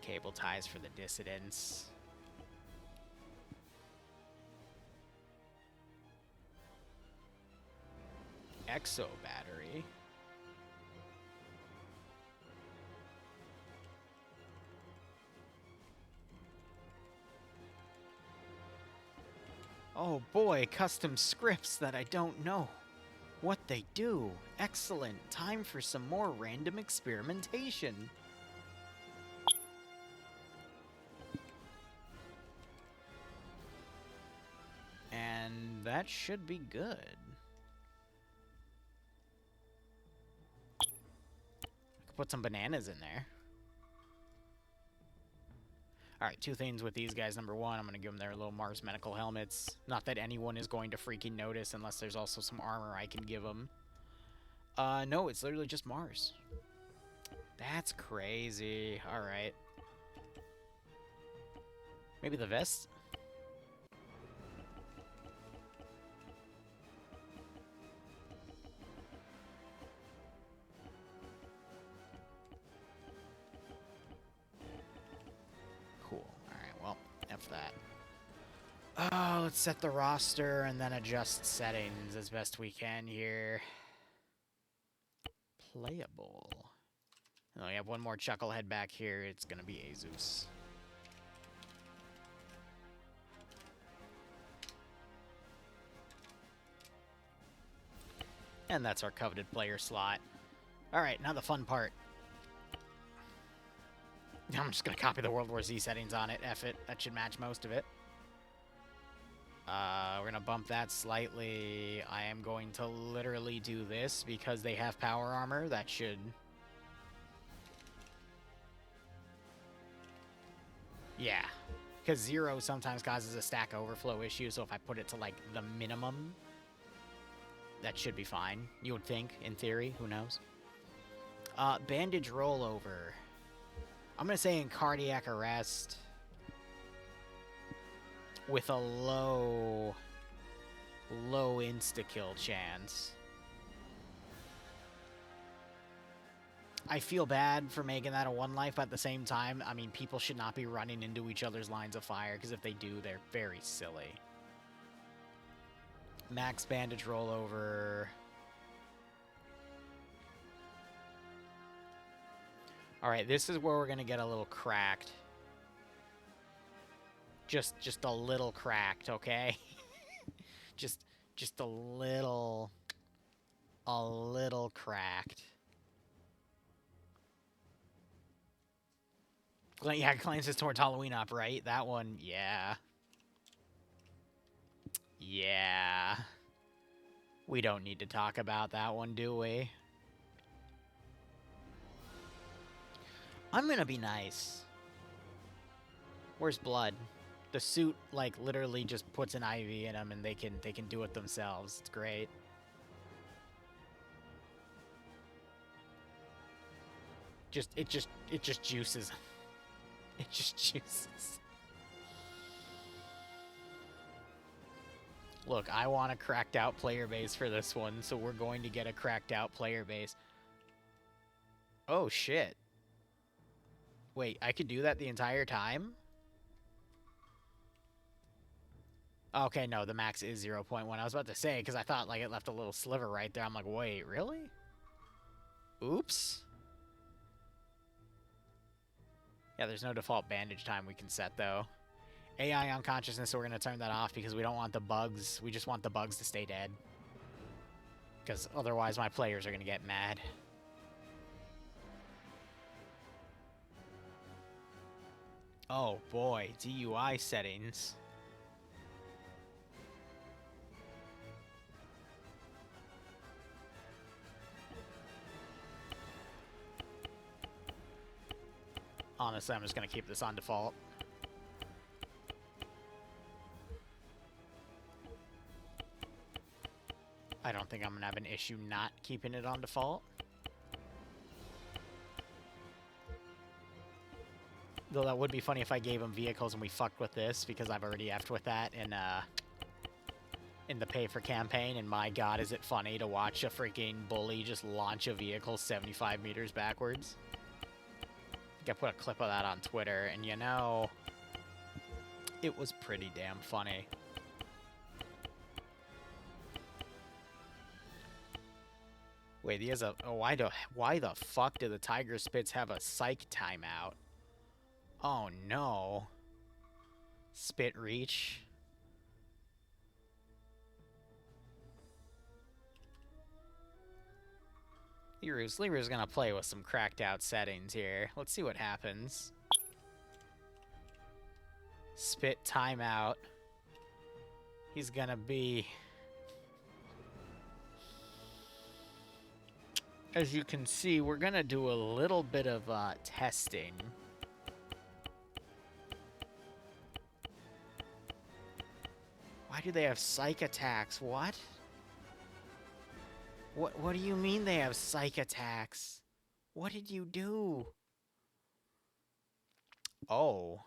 Cable ties for the dissidents. Exo battery. Oh boy, custom scripts that I don't know what they do. Excellent. Time for some more random experimentation. And that should be good. I could put some bananas in there. Alright, two things with these guys. Number one, I'm going to give them their little Mars medical helmets. Not that anyone is going to freaking notice unless there's also some armor I can give them. No, it's literally just Mars. That's crazy. Alright. Maybe the vests? That. Oh, let's set the roster and then adjust settings as best we can here. Playable. Oh, we have one more chucklehead back here. It's gonna be Azus. And that's our coveted player slot. Alright, now the fun part. I'm just gonna copy the World War Z settings on it. F it. That should match most of it. We're gonna bump that slightly. I am going to literally do this because they have power armor. That should... Yeah. Because 0 sometimes causes a stack overflow issue, so if I put it to, like, the minimum, that should be fine. You would think, in theory. Who knows? Bandage rollover. I'm gonna say in cardiac arrest with a low insta-kill chance. I feel bad for making that a 1 life, but at the same time, I mean, people should not be running into each other's lines of fire, because if they do, they're very silly. Max bandage rollover. Alright, this is where we're gonna get a little cracked. Just a little cracked, okay? just a little cracked. Yeah, claims it's towards Halloween up, right? That one, yeah. Yeah. We don't need to talk about that one, do we? I'm gonna be nice. Where's blood? The suit, like, literally just puts an IV in them and they can do it themselves. It's great. It just juices. It just juices. Look, I want a cracked out player base for this one, so we're going to get a cracked out player base. Oh, shit. Wait, I could do that the entire time? Okay, no, the max is 0.1. I was about to say, because I thought, like, it left a little sliver right there. I'm like, wait, really? Oops. Yeah, there's no default bandage time we can set, though. AI unconsciousness, so we're going to turn that off because we don't want the bugs. We just want the bugs to stay dead. Because otherwise my players are going to get mad. Oh, boy. DUI settings. Honestly, I'm just going to keep this on default. I don't think I'm going to have an issue not keeping it on default. Though that would be funny if I gave him vehicles and we fucked with this, because I've already effed with that in the pay for campaign, and my god is it funny to watch a freaking bully just launch a vehicle 75 meters backwards. I think I put a clip of that on Twitter, and you know, it was pretty damn funny. Wait, he has a... Oh, why the fuck do the Tiger Spits have a psych timeout? Oh, no. Spit reach. Liru's gonna play with some cracked out settings here. Let's see what happens. Spit timeout. He's gonna be... As you can see, we're gonna do a little bit of testing. Why do they have psych attacks? What? What do you mean they have psych attacks? What did you do? Oh.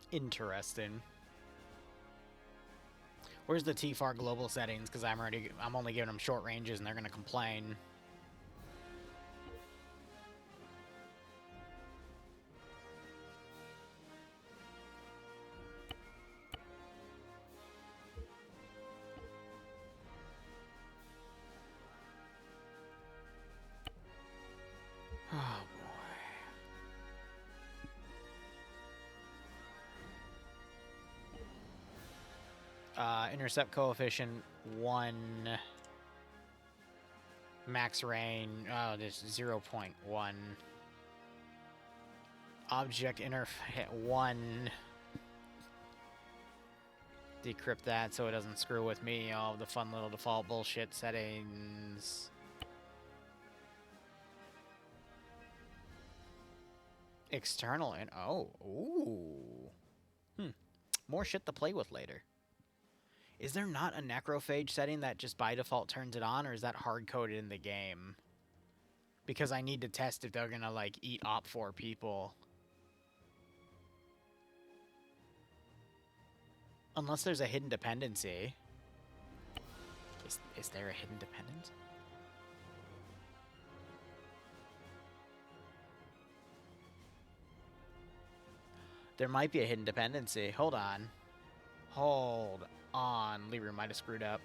Interesting. Where's the TFAR global settings? Because I'm only giving them short ranges and they're gonna complain. Oh boy. Intercept coefficient 1. Max range, oh, this 0.1. Object interface 1. Decrypt that so it doesn't screw with me. All the fun little default bullshit settings. External and oh, ooh. More shit to play with later. Is there not a necrophage setting that just by default turns it on, or is that hard-coded in the game? Because I need to test if they're gonna, like, eat OP4 people. Unless there's a hidden dependency. Is there a hidden dependency? There might be a hidden dependency. Hold on. Hold on. Liru might have screwed up.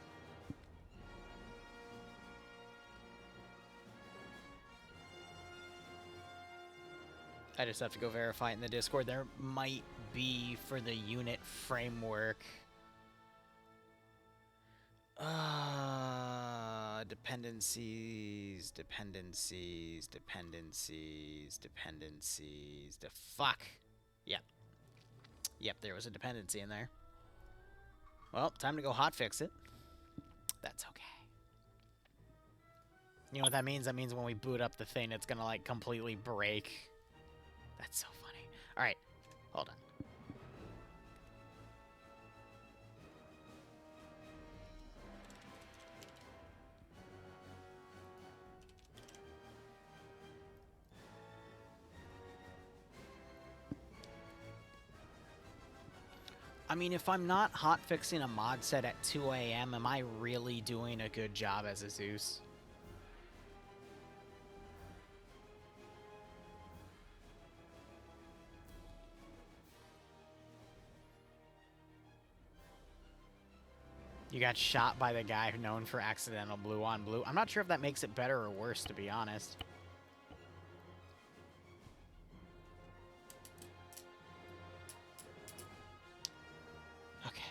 I just have to go verify it in the Discord. There might be for the unit framework. Dependencies. Fuck. Yep. Yep, there was a dependency in there. Well, time to go hotfix it. That's okay. You know what that means? That means when we boot up the thing, it's gonna, like, completely break. That's so funny. Alright, hold on. I mean, if I'm not hotfixing a mod set at 2 a.m., am I really doing a good job as a Zeus? You got shot by the guy known for accidental blue on blue. I'm not sure if that makes it better or worse, to be honest. Okay.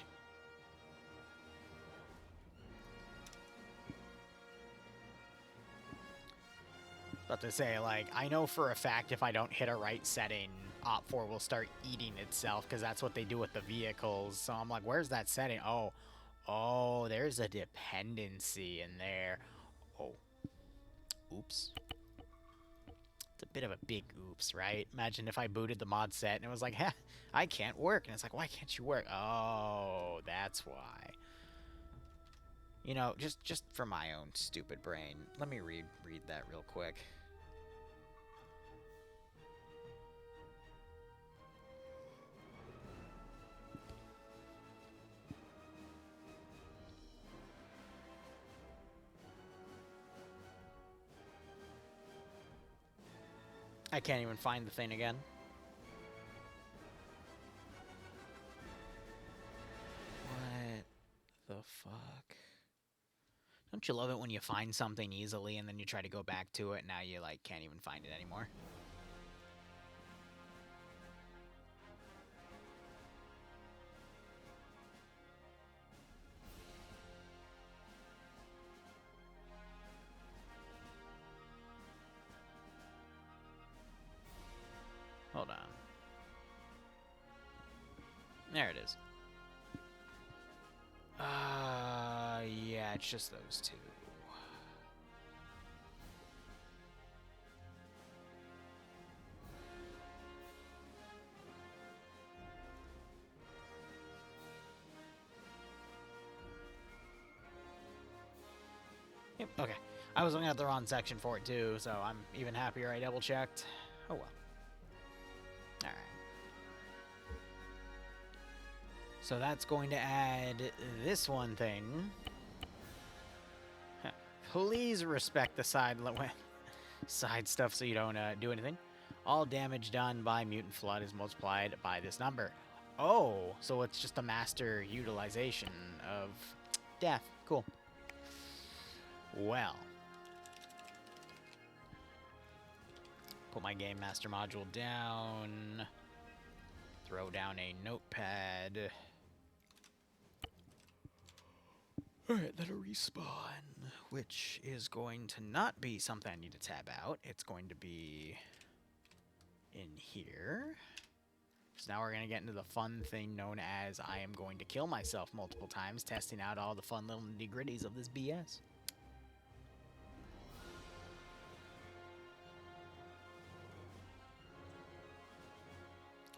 About to say, like, I know for a fact if I don't hit a right setting, OP4 will start eating itself, because that's what they do with the vehicles. So I'm like, where's that setting? Oh, Oh, there's a dependency in there. Oh. Oops. It's a bit of a big oops, right? Imagine if I booted the mod set and it was like, "Heh, I can't work." And it's like, why can't you work? Oh, that's why. You know, just for my own stupid brain, let me read that real quick. I can't even find the thing again. What the fuck? Don't you love it when you find something easily and then you try to go back to it and now you, like, can't even find it anymore? Hold on. There it is. Yeah, it's just those two. Yep, okay. I was looking at the wrong section for it too, so I'm even happier I double checked. Oh well. Alright. So that's going to add this one thing. Please respect the side stuff so you don't do anything. All damage done by mutant flood is multiplied by this number. Oh, so it's just a master utilization of death. Cool. Well. Put my game master module down. Throw down a notepad. Alright, that'll respawn, which is going to not be something I need to tab out. It's going to be in here. So now we're going to get into the fun thing known as I am going to kill myself multiple times, testing out all the fun little nitty-gritties of this BS.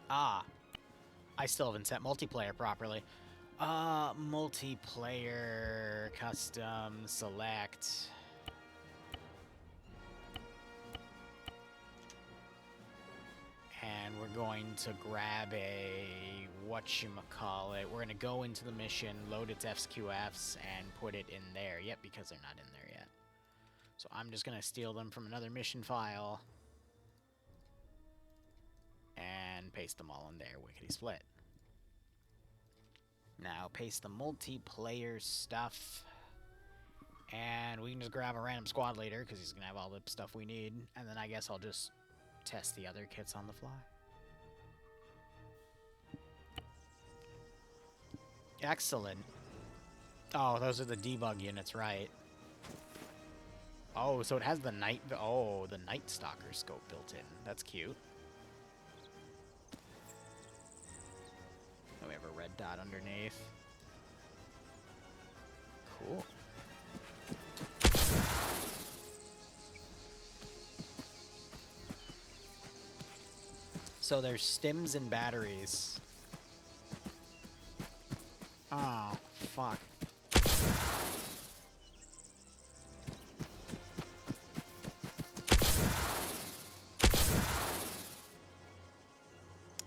Ah, I still haven't set multiplayer properly. Multiplayer, custom, select. And we're going to grab a, whatchamacallit, we're going to go into the mission, load its FQFs, and put it in there. Yep, because they're not in there yet. So I'm just going to steal them from another mission file. And paste them all in there, wickety split. Now paste the multiplayer stuff. And we can just grab a random squad leader, because he's going to have all the stuff we need. And then I guess I'll just test the other kits on the fly. Excellent. Oh, those are the debug units, right. Oh, so it has the night... Oh, the Night Stalker scope built in. That's cute. Oh, we have a red dot underneath. Cool. So there's stims and batteries. Oh, fuck.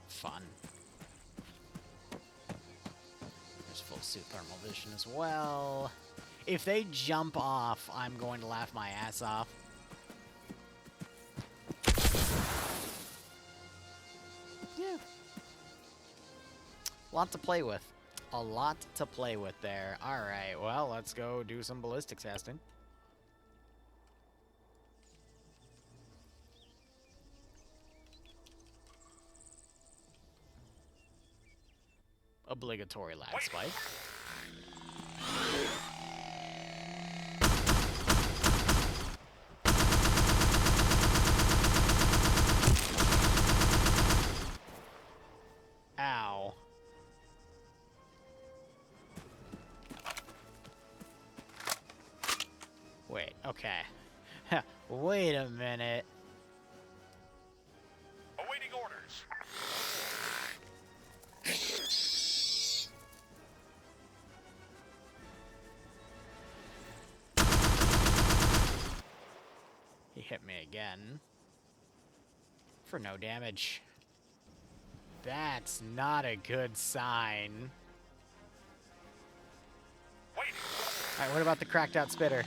Fun. There's full suit thermal vision as well. If they jump off, I'm going to laugh my ass off. Yeah. Lot to play with. A lot to play with there. Alright, well, let's go do some ballistics testing. Obligatory lag spike. Ow. Wait, okay. Wait a minute. Awaiting orders. He hit me again. For no damage. That's not a good sign. Waiting. Alright, what about the cracked out spitter?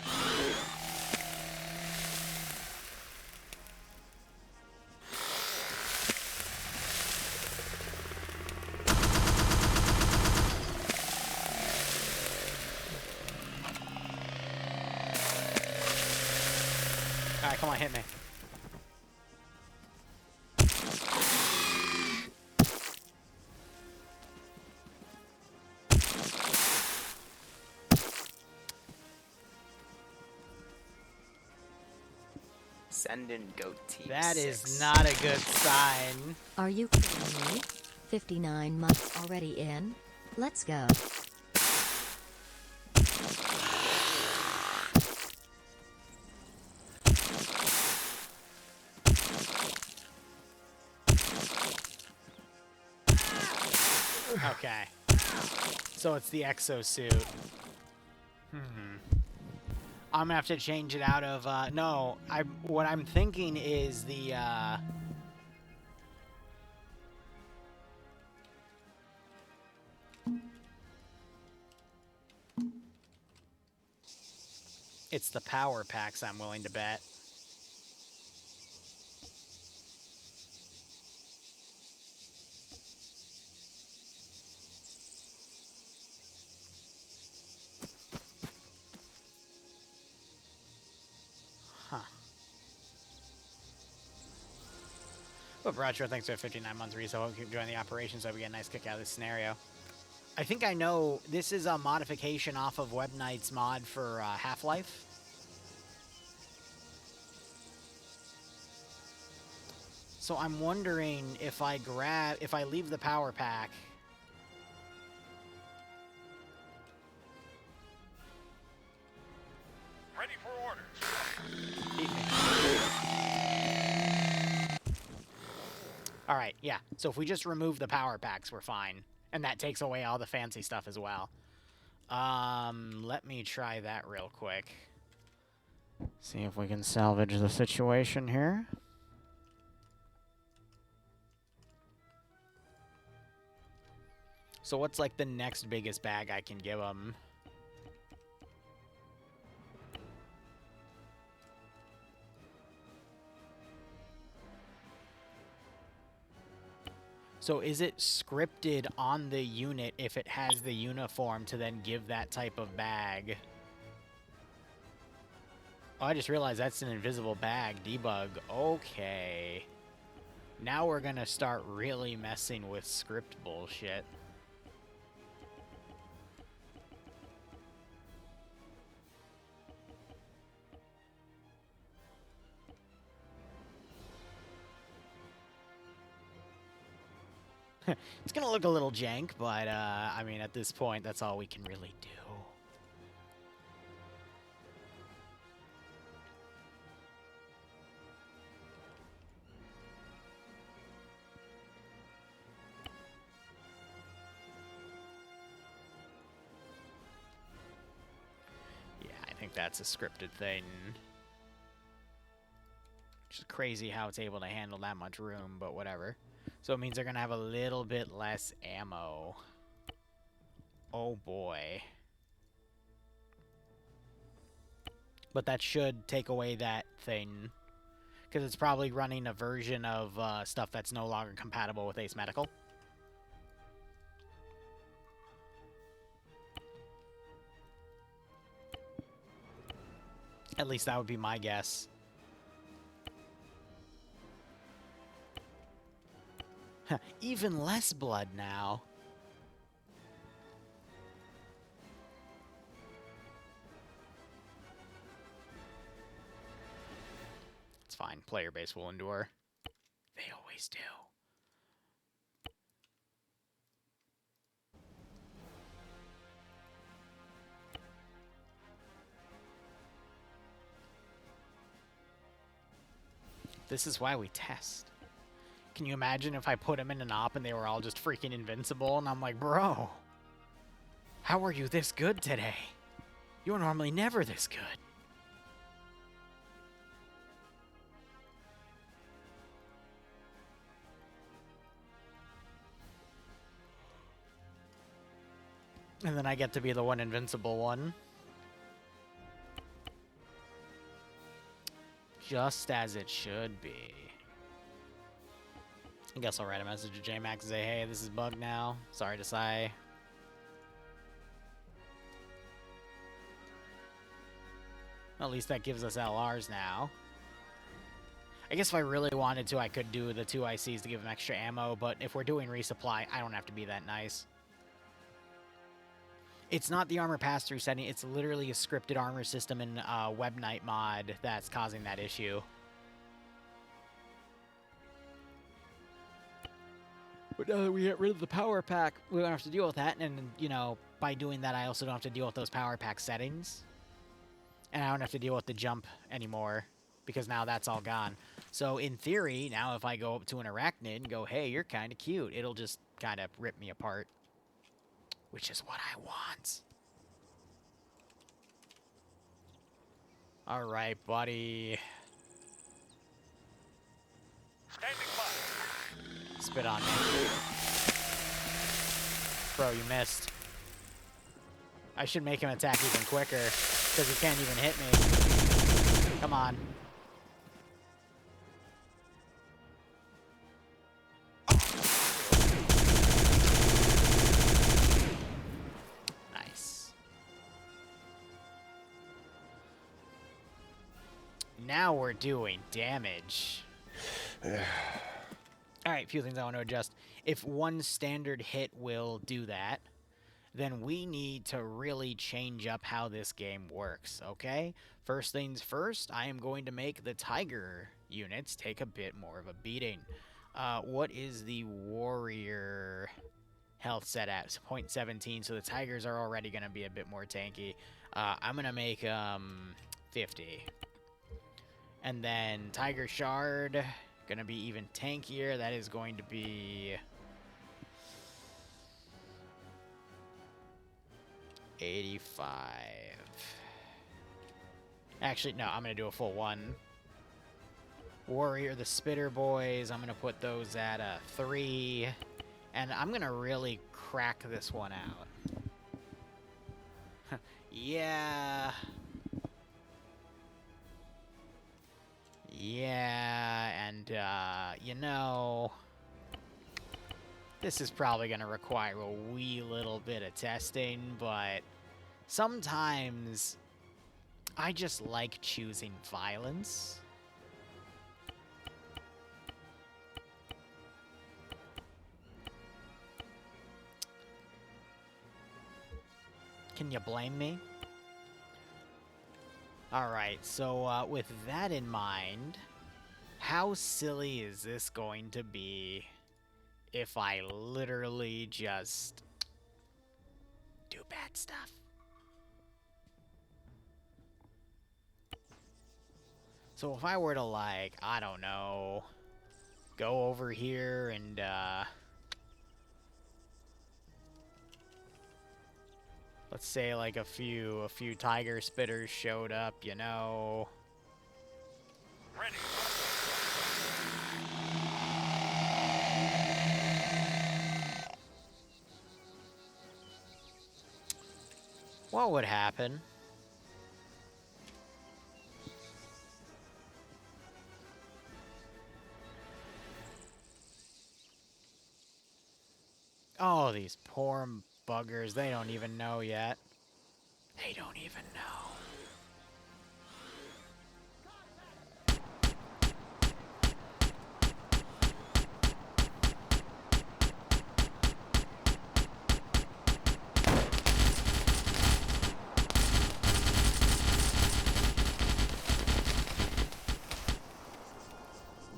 Alright, come on, hit me. Send in goat team. That 6. is not a good sign. Are you kidding me? 59 months already in? Let's go. Okay. So it's the exosuit. I'm gonna have to change it out of, no, what I'm thinking is the, it's the power packs, I'm willing to bet. Huh. But Bradshaw, thanks for 59 months, Reese. I hope you enjoying the operation so we get a nice kick out of this scenario. I think I know this is a modification off of Web Knight's mod for Half-Life. So I'm wondering if I leave the power pack. Ready for orders. Alright, yeah. So if we just remove the power packs, we're fine. And that takes away all the fancy stuff as well. Let me try that real quick. See if we can salvage the situation here. So what's like the next biggest bag I can give them? So is it scripted on the unit if it has the uniform to then give that type of bag? Oh, I just realized that's an invisible bag. Debug. Okay. Now we're gonna start really messing with script bullshit. It's gonna look a little jank, but, I mean, at this point, that's all we can really do. Yeah, I think that's a scripted thing. Which is crazy how it's able to handle that much room, but whatever. So it means they're gonna have a little bit less ammo. Oh boy. But that should take away that thing. Because it's probably running a version of stuff that's no longer compatible with Ace Medical. At least that would be my guess. Even less blood now. It's fine. Player base will endure. They always do. This is why we test. Can you imagine if I put them in an op and they were all just freaking invincible? And I'm like, bro, how are you this good today? You're normally never this good. And then I get to be the one invincible one. Just as it should be. I guess I'll write a message to JMax and say, hey, this is bugged now. Sorry to say. At least that gives us LRs now. I guess if I really wanted to, I could do the 2 ICs to give them extra ammo, but if we're doing resupply, I don't have to be that nice. It's not the armor pass-through setting, it's literally a scripted armor system in Web Knight mod that's causing that issue. But now that we get rid of the power pack, we don't have to deal with that, and, you know, by doing that, I also don't have to deal with those power pack settings. And I don't have to deal with the jump anymore, because now that's all gone. So, in theory, now if I go up to an arachnid and go, hey, you're kind of cute, it'll just kind of rip me apart. Which is what I want. Alright, buddy. Standing by. Spit on me. Bro, you missed. I should make him attack even quicker, because he can't even hit me. Come on. Nice. Now we're doing damage. Alright, a few things I want to adjust. If one standard hit will do that, then we need to really change up how this game works, okay? First things first, I am going to make the Tiger units take a bit more of a beating. What is the Warrior health set at? It's 0.17, so the Tigers are already going to be a bit more tanky. I'm going to make 50. And then Tiger Shard, going to be even tankier. That is going to be 85. Actually, no, I'm going to do a full 1. Warrior, the Spitter Boys, I'm going to put those at 3. And I'm going to really crack this one out. Yeah. Yeah, and, you know, this is probably going to require a wee little bit of testing, but sometimes I just like choosing violence. Can you blame me? Alright, so with that in mind, how silly is this going to be if I literally just do bad stuff? So if I were to, like, I don't know, go over here and, let's say, like, a few Tiger Spitters showed up, you know. Ready. What would happen? Oh, these poor buggers. They don't even know yet. They don't even know.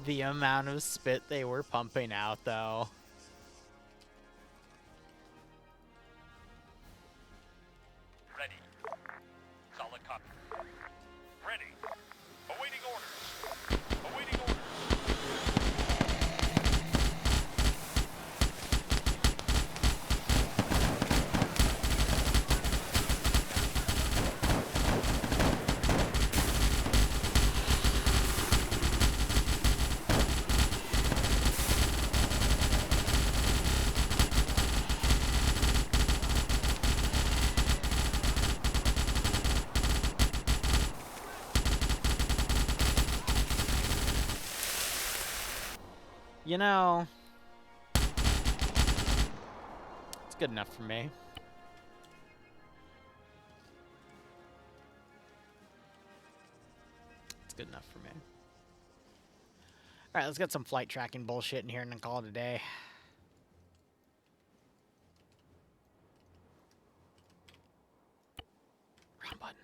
The amount of spit they were pumping out, though. Ready. Solid copy. Ready. Awaiting orders. Awaiting orders. You know, it's good enough for me. It's good enough for me. Alright, let's get some flight tracking bullshit in here and then call it a day. Wrong button.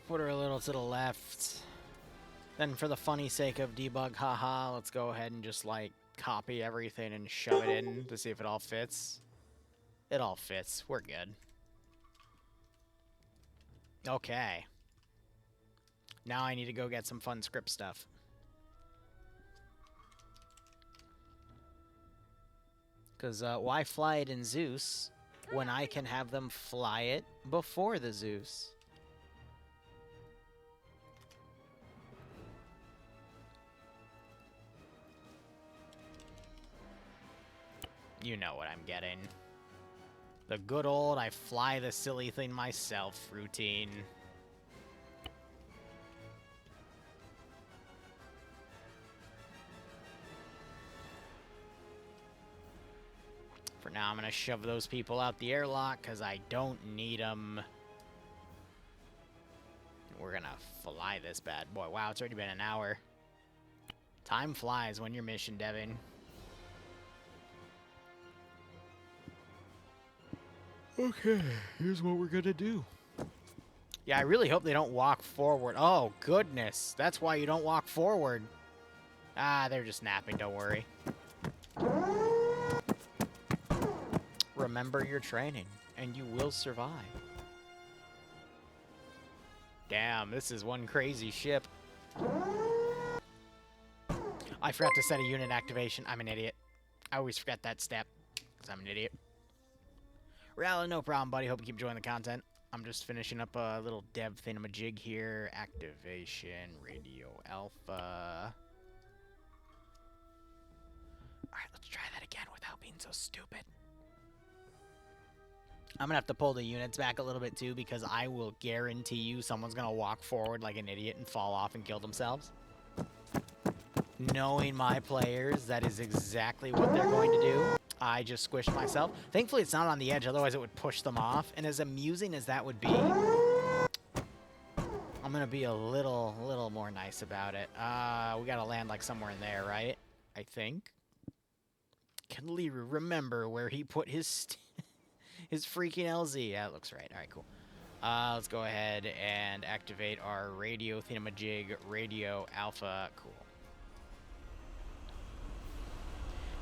Put her a little to the left. Then for the funny sake of debug, haha, let's go ahead and just, like, copy everything and shove it in to see if it all fits. It all fits. We're good. Okay. Now I need to go get some fun script stuff. Because why fly it in Zeus when I can have them fly it before the Zeus? You know what I'm getting. The good old I fly the silly thing myself routine. For now, I'm going to shove those people out the airlock because I don't need them. We're going to fly this bad boy. Wow, it's already been an hour. Time flies when you're mission deving. Okay, here's what we're gonna do. Yeah, I really hope they don't walk forward. Oh, goodness. That's why you don't walk forward. Ah, they're just napping, don't worry. Remember your training, and you will survive. Damn, this is one crazy ship. I forgot to set a unit activation. I'm an idiot. I always forget that step, because I'm an idiot. Rally, no problem, buddy. Hope you keep enjoying the content. I'm just finishing up a little dev thingamajig here. Activation, radio alpha. Alright, let's try that again without being so stupid. I'm gonna have to pull the units back a little bit too, because I will guarantee you someone's gonna walk forward like an idiot and fall off and kill themselves. Knowing my players, that is exactly what they're going to do. I just squished myself. Thankfully, it's not on the edge, otherwise it would push them off. And as amusing as that would be, I'm gonna be a little more nice about it. We gotta land like somewhere in there, right? I think. Can Liru remember where he put his his freaking LZ? Yeah, it looks right. All right, cool. Let's go ahead and activate our radio thingamajig, radio alpha. Cool.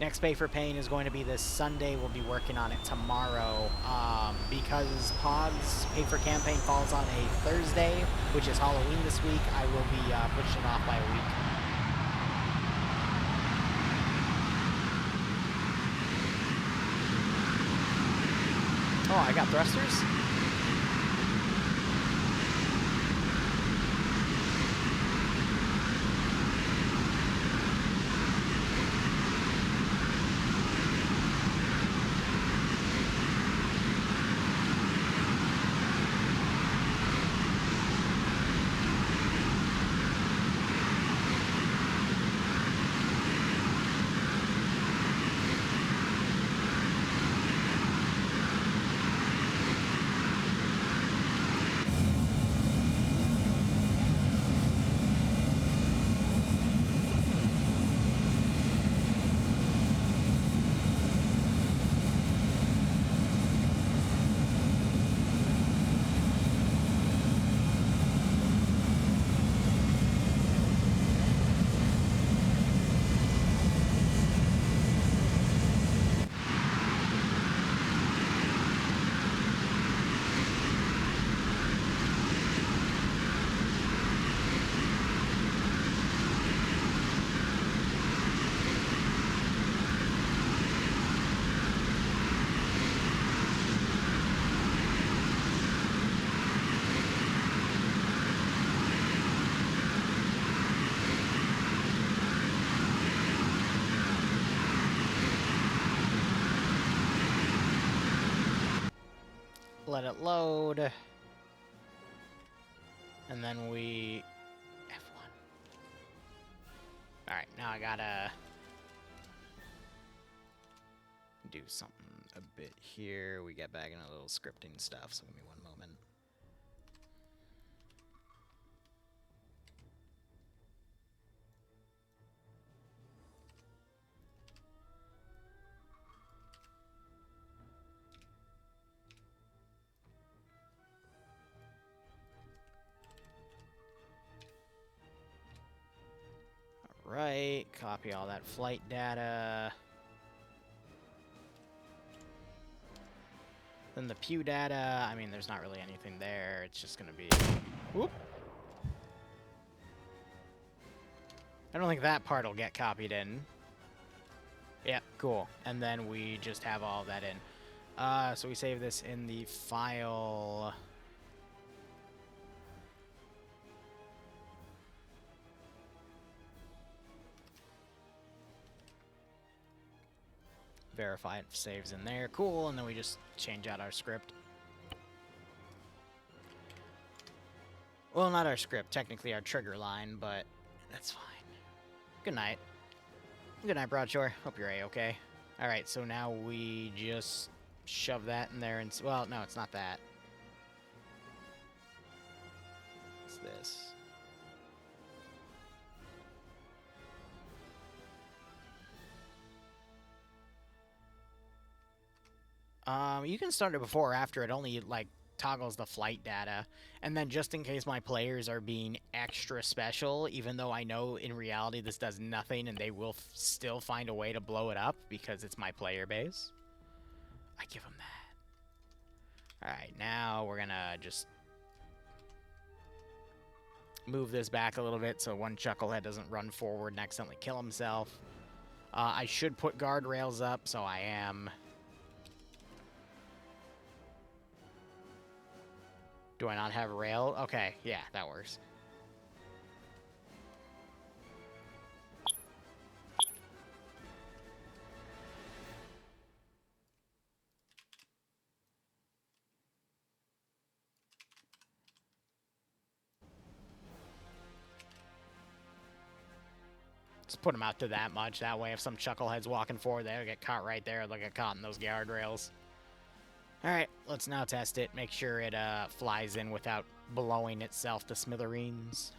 Next Pay for Pain is going to be this Sunday. We'll be working on it tomorrow. Because POG's Pay for Campaign falls on a Thursday, which is Halloween this week, I will be pushing it off by a week. Oh, I got thrusters? let it load, and then we F1. All right, now I gotta do something a bit here. We get back into a little scripting stuff, so give me one moment. All right, copy all that flight data. Then the Pew data, I mean, there's not really anything there. It's just gonna be, whoop. I don't think that part will get copied in. Yep, cool. And then we just have all that in. So we save this in the file. Verify it saves in there. Cool, and then we just change out our script. Well, not our script, technically our trigger line, but that's fine. Good night. Good night, Broadshore. Hope you're A-okay. Alright, so now we just shove that in there and... Well, no, it's not that. It's this. You can start it before or after. It only, like, toggles the flight data. And then just in case my players are being extra special, even though I know in reality this does nothing and they will still find a way to blow it up because it's my player base, I give them that. Alright, now we're gonna just move this back a little bit so one chucklehead doesn't run forward and accidentally kill himself. I should put guardrails up, so I am... Do I not have a rail? Okay, yeah, that works. Just put them out to that much. That way, if some chucklehead's walking forward, they'll get caught right there. They'll get caught in those guardrails. Alright, let's now test it. Make sure it flies in without blowing itself to smithereens.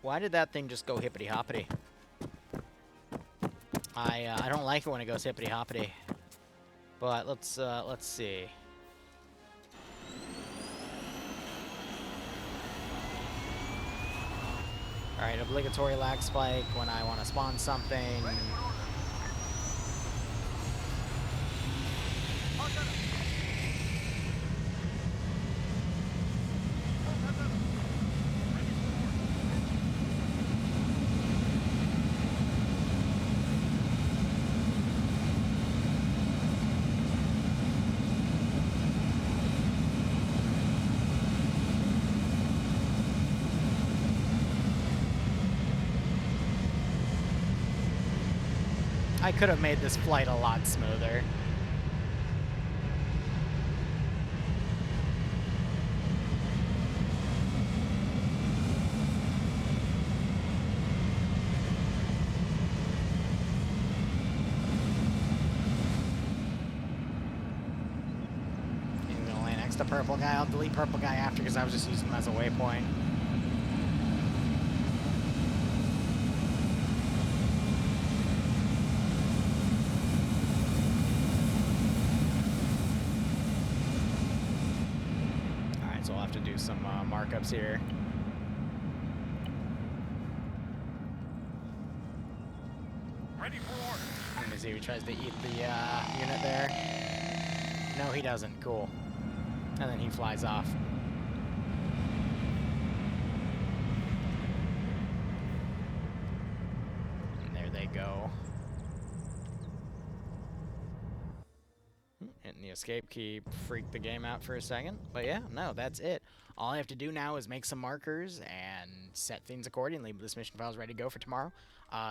Why did that thing just go hippity-hoppity? I don't like it when it goes hippity-hoppity. But let's see. Alright, obligatory lag spike when I want to spawn something. I could have made this flight a lot smoother. I'm gonna land next to purple guy. I'll delete purple guy after because I was just using him as a waypoint. So we'll have to do some markups here. Ready for order. Let me see if he tries to eat the unit there. No, he doesn't. Cool. And then he flies off. And there they go. Hitting the escape key freaked the game out for a second. But yeah, no, that's it. All I have to do now is make some markers, and set things accordingly. But this mission file is ready to go for tomorrow.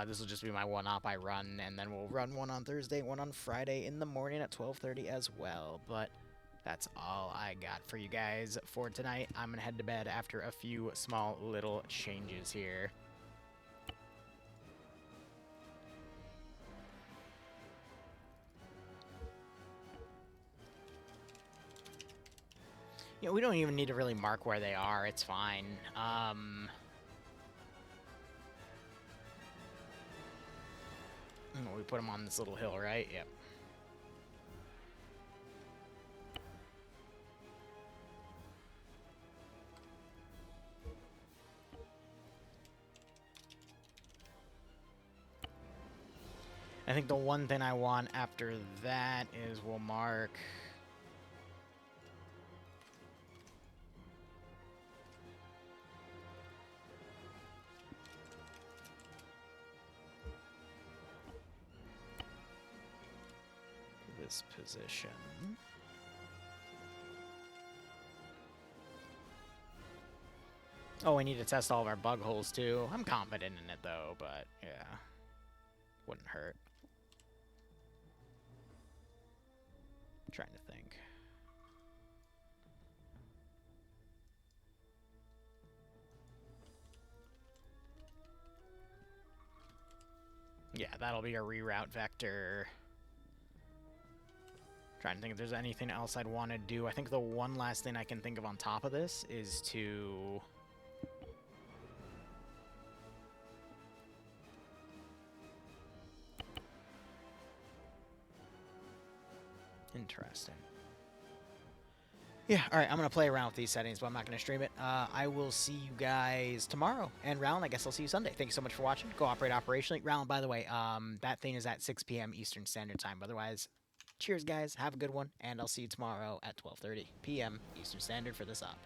This will just be my one op I run, and then we'll run one on Thursday, one on Friday in the morning at 12:30 as well. But that's all I got for you guys for tonight. I'm gonna head to bed after a few small little changes here. You know, we don't even need to really mark where they are. It's fine. We put them on this little hill, right? Yep. I think the one thing I want after that is we'll mark... this position. Oh, we need to test all of our bug holes too. I'm confident in it though, but yeah, wouldn't hurt. I'm trying to think. Yeah, that'll be a reroute vector. Trying to think if there's anything else I'd want to do. I think the one last thing I can think of on top of this is to... Interesting. Yeah, alright, I'm going to play around with these settings, but I'm not going to stream it. I will see you guys tomorrow. And Rowland, I guess I'll see you Sunday. Thank you so much for watching. Go operate operationally. Rowland, by the way, that thing is at 6 p.m. Eastern Standard Time. Otherwise... Cheers, guys. Have a good one, and I'll see you tomorrow at 12:30 p.m. Eastern Standard for this op.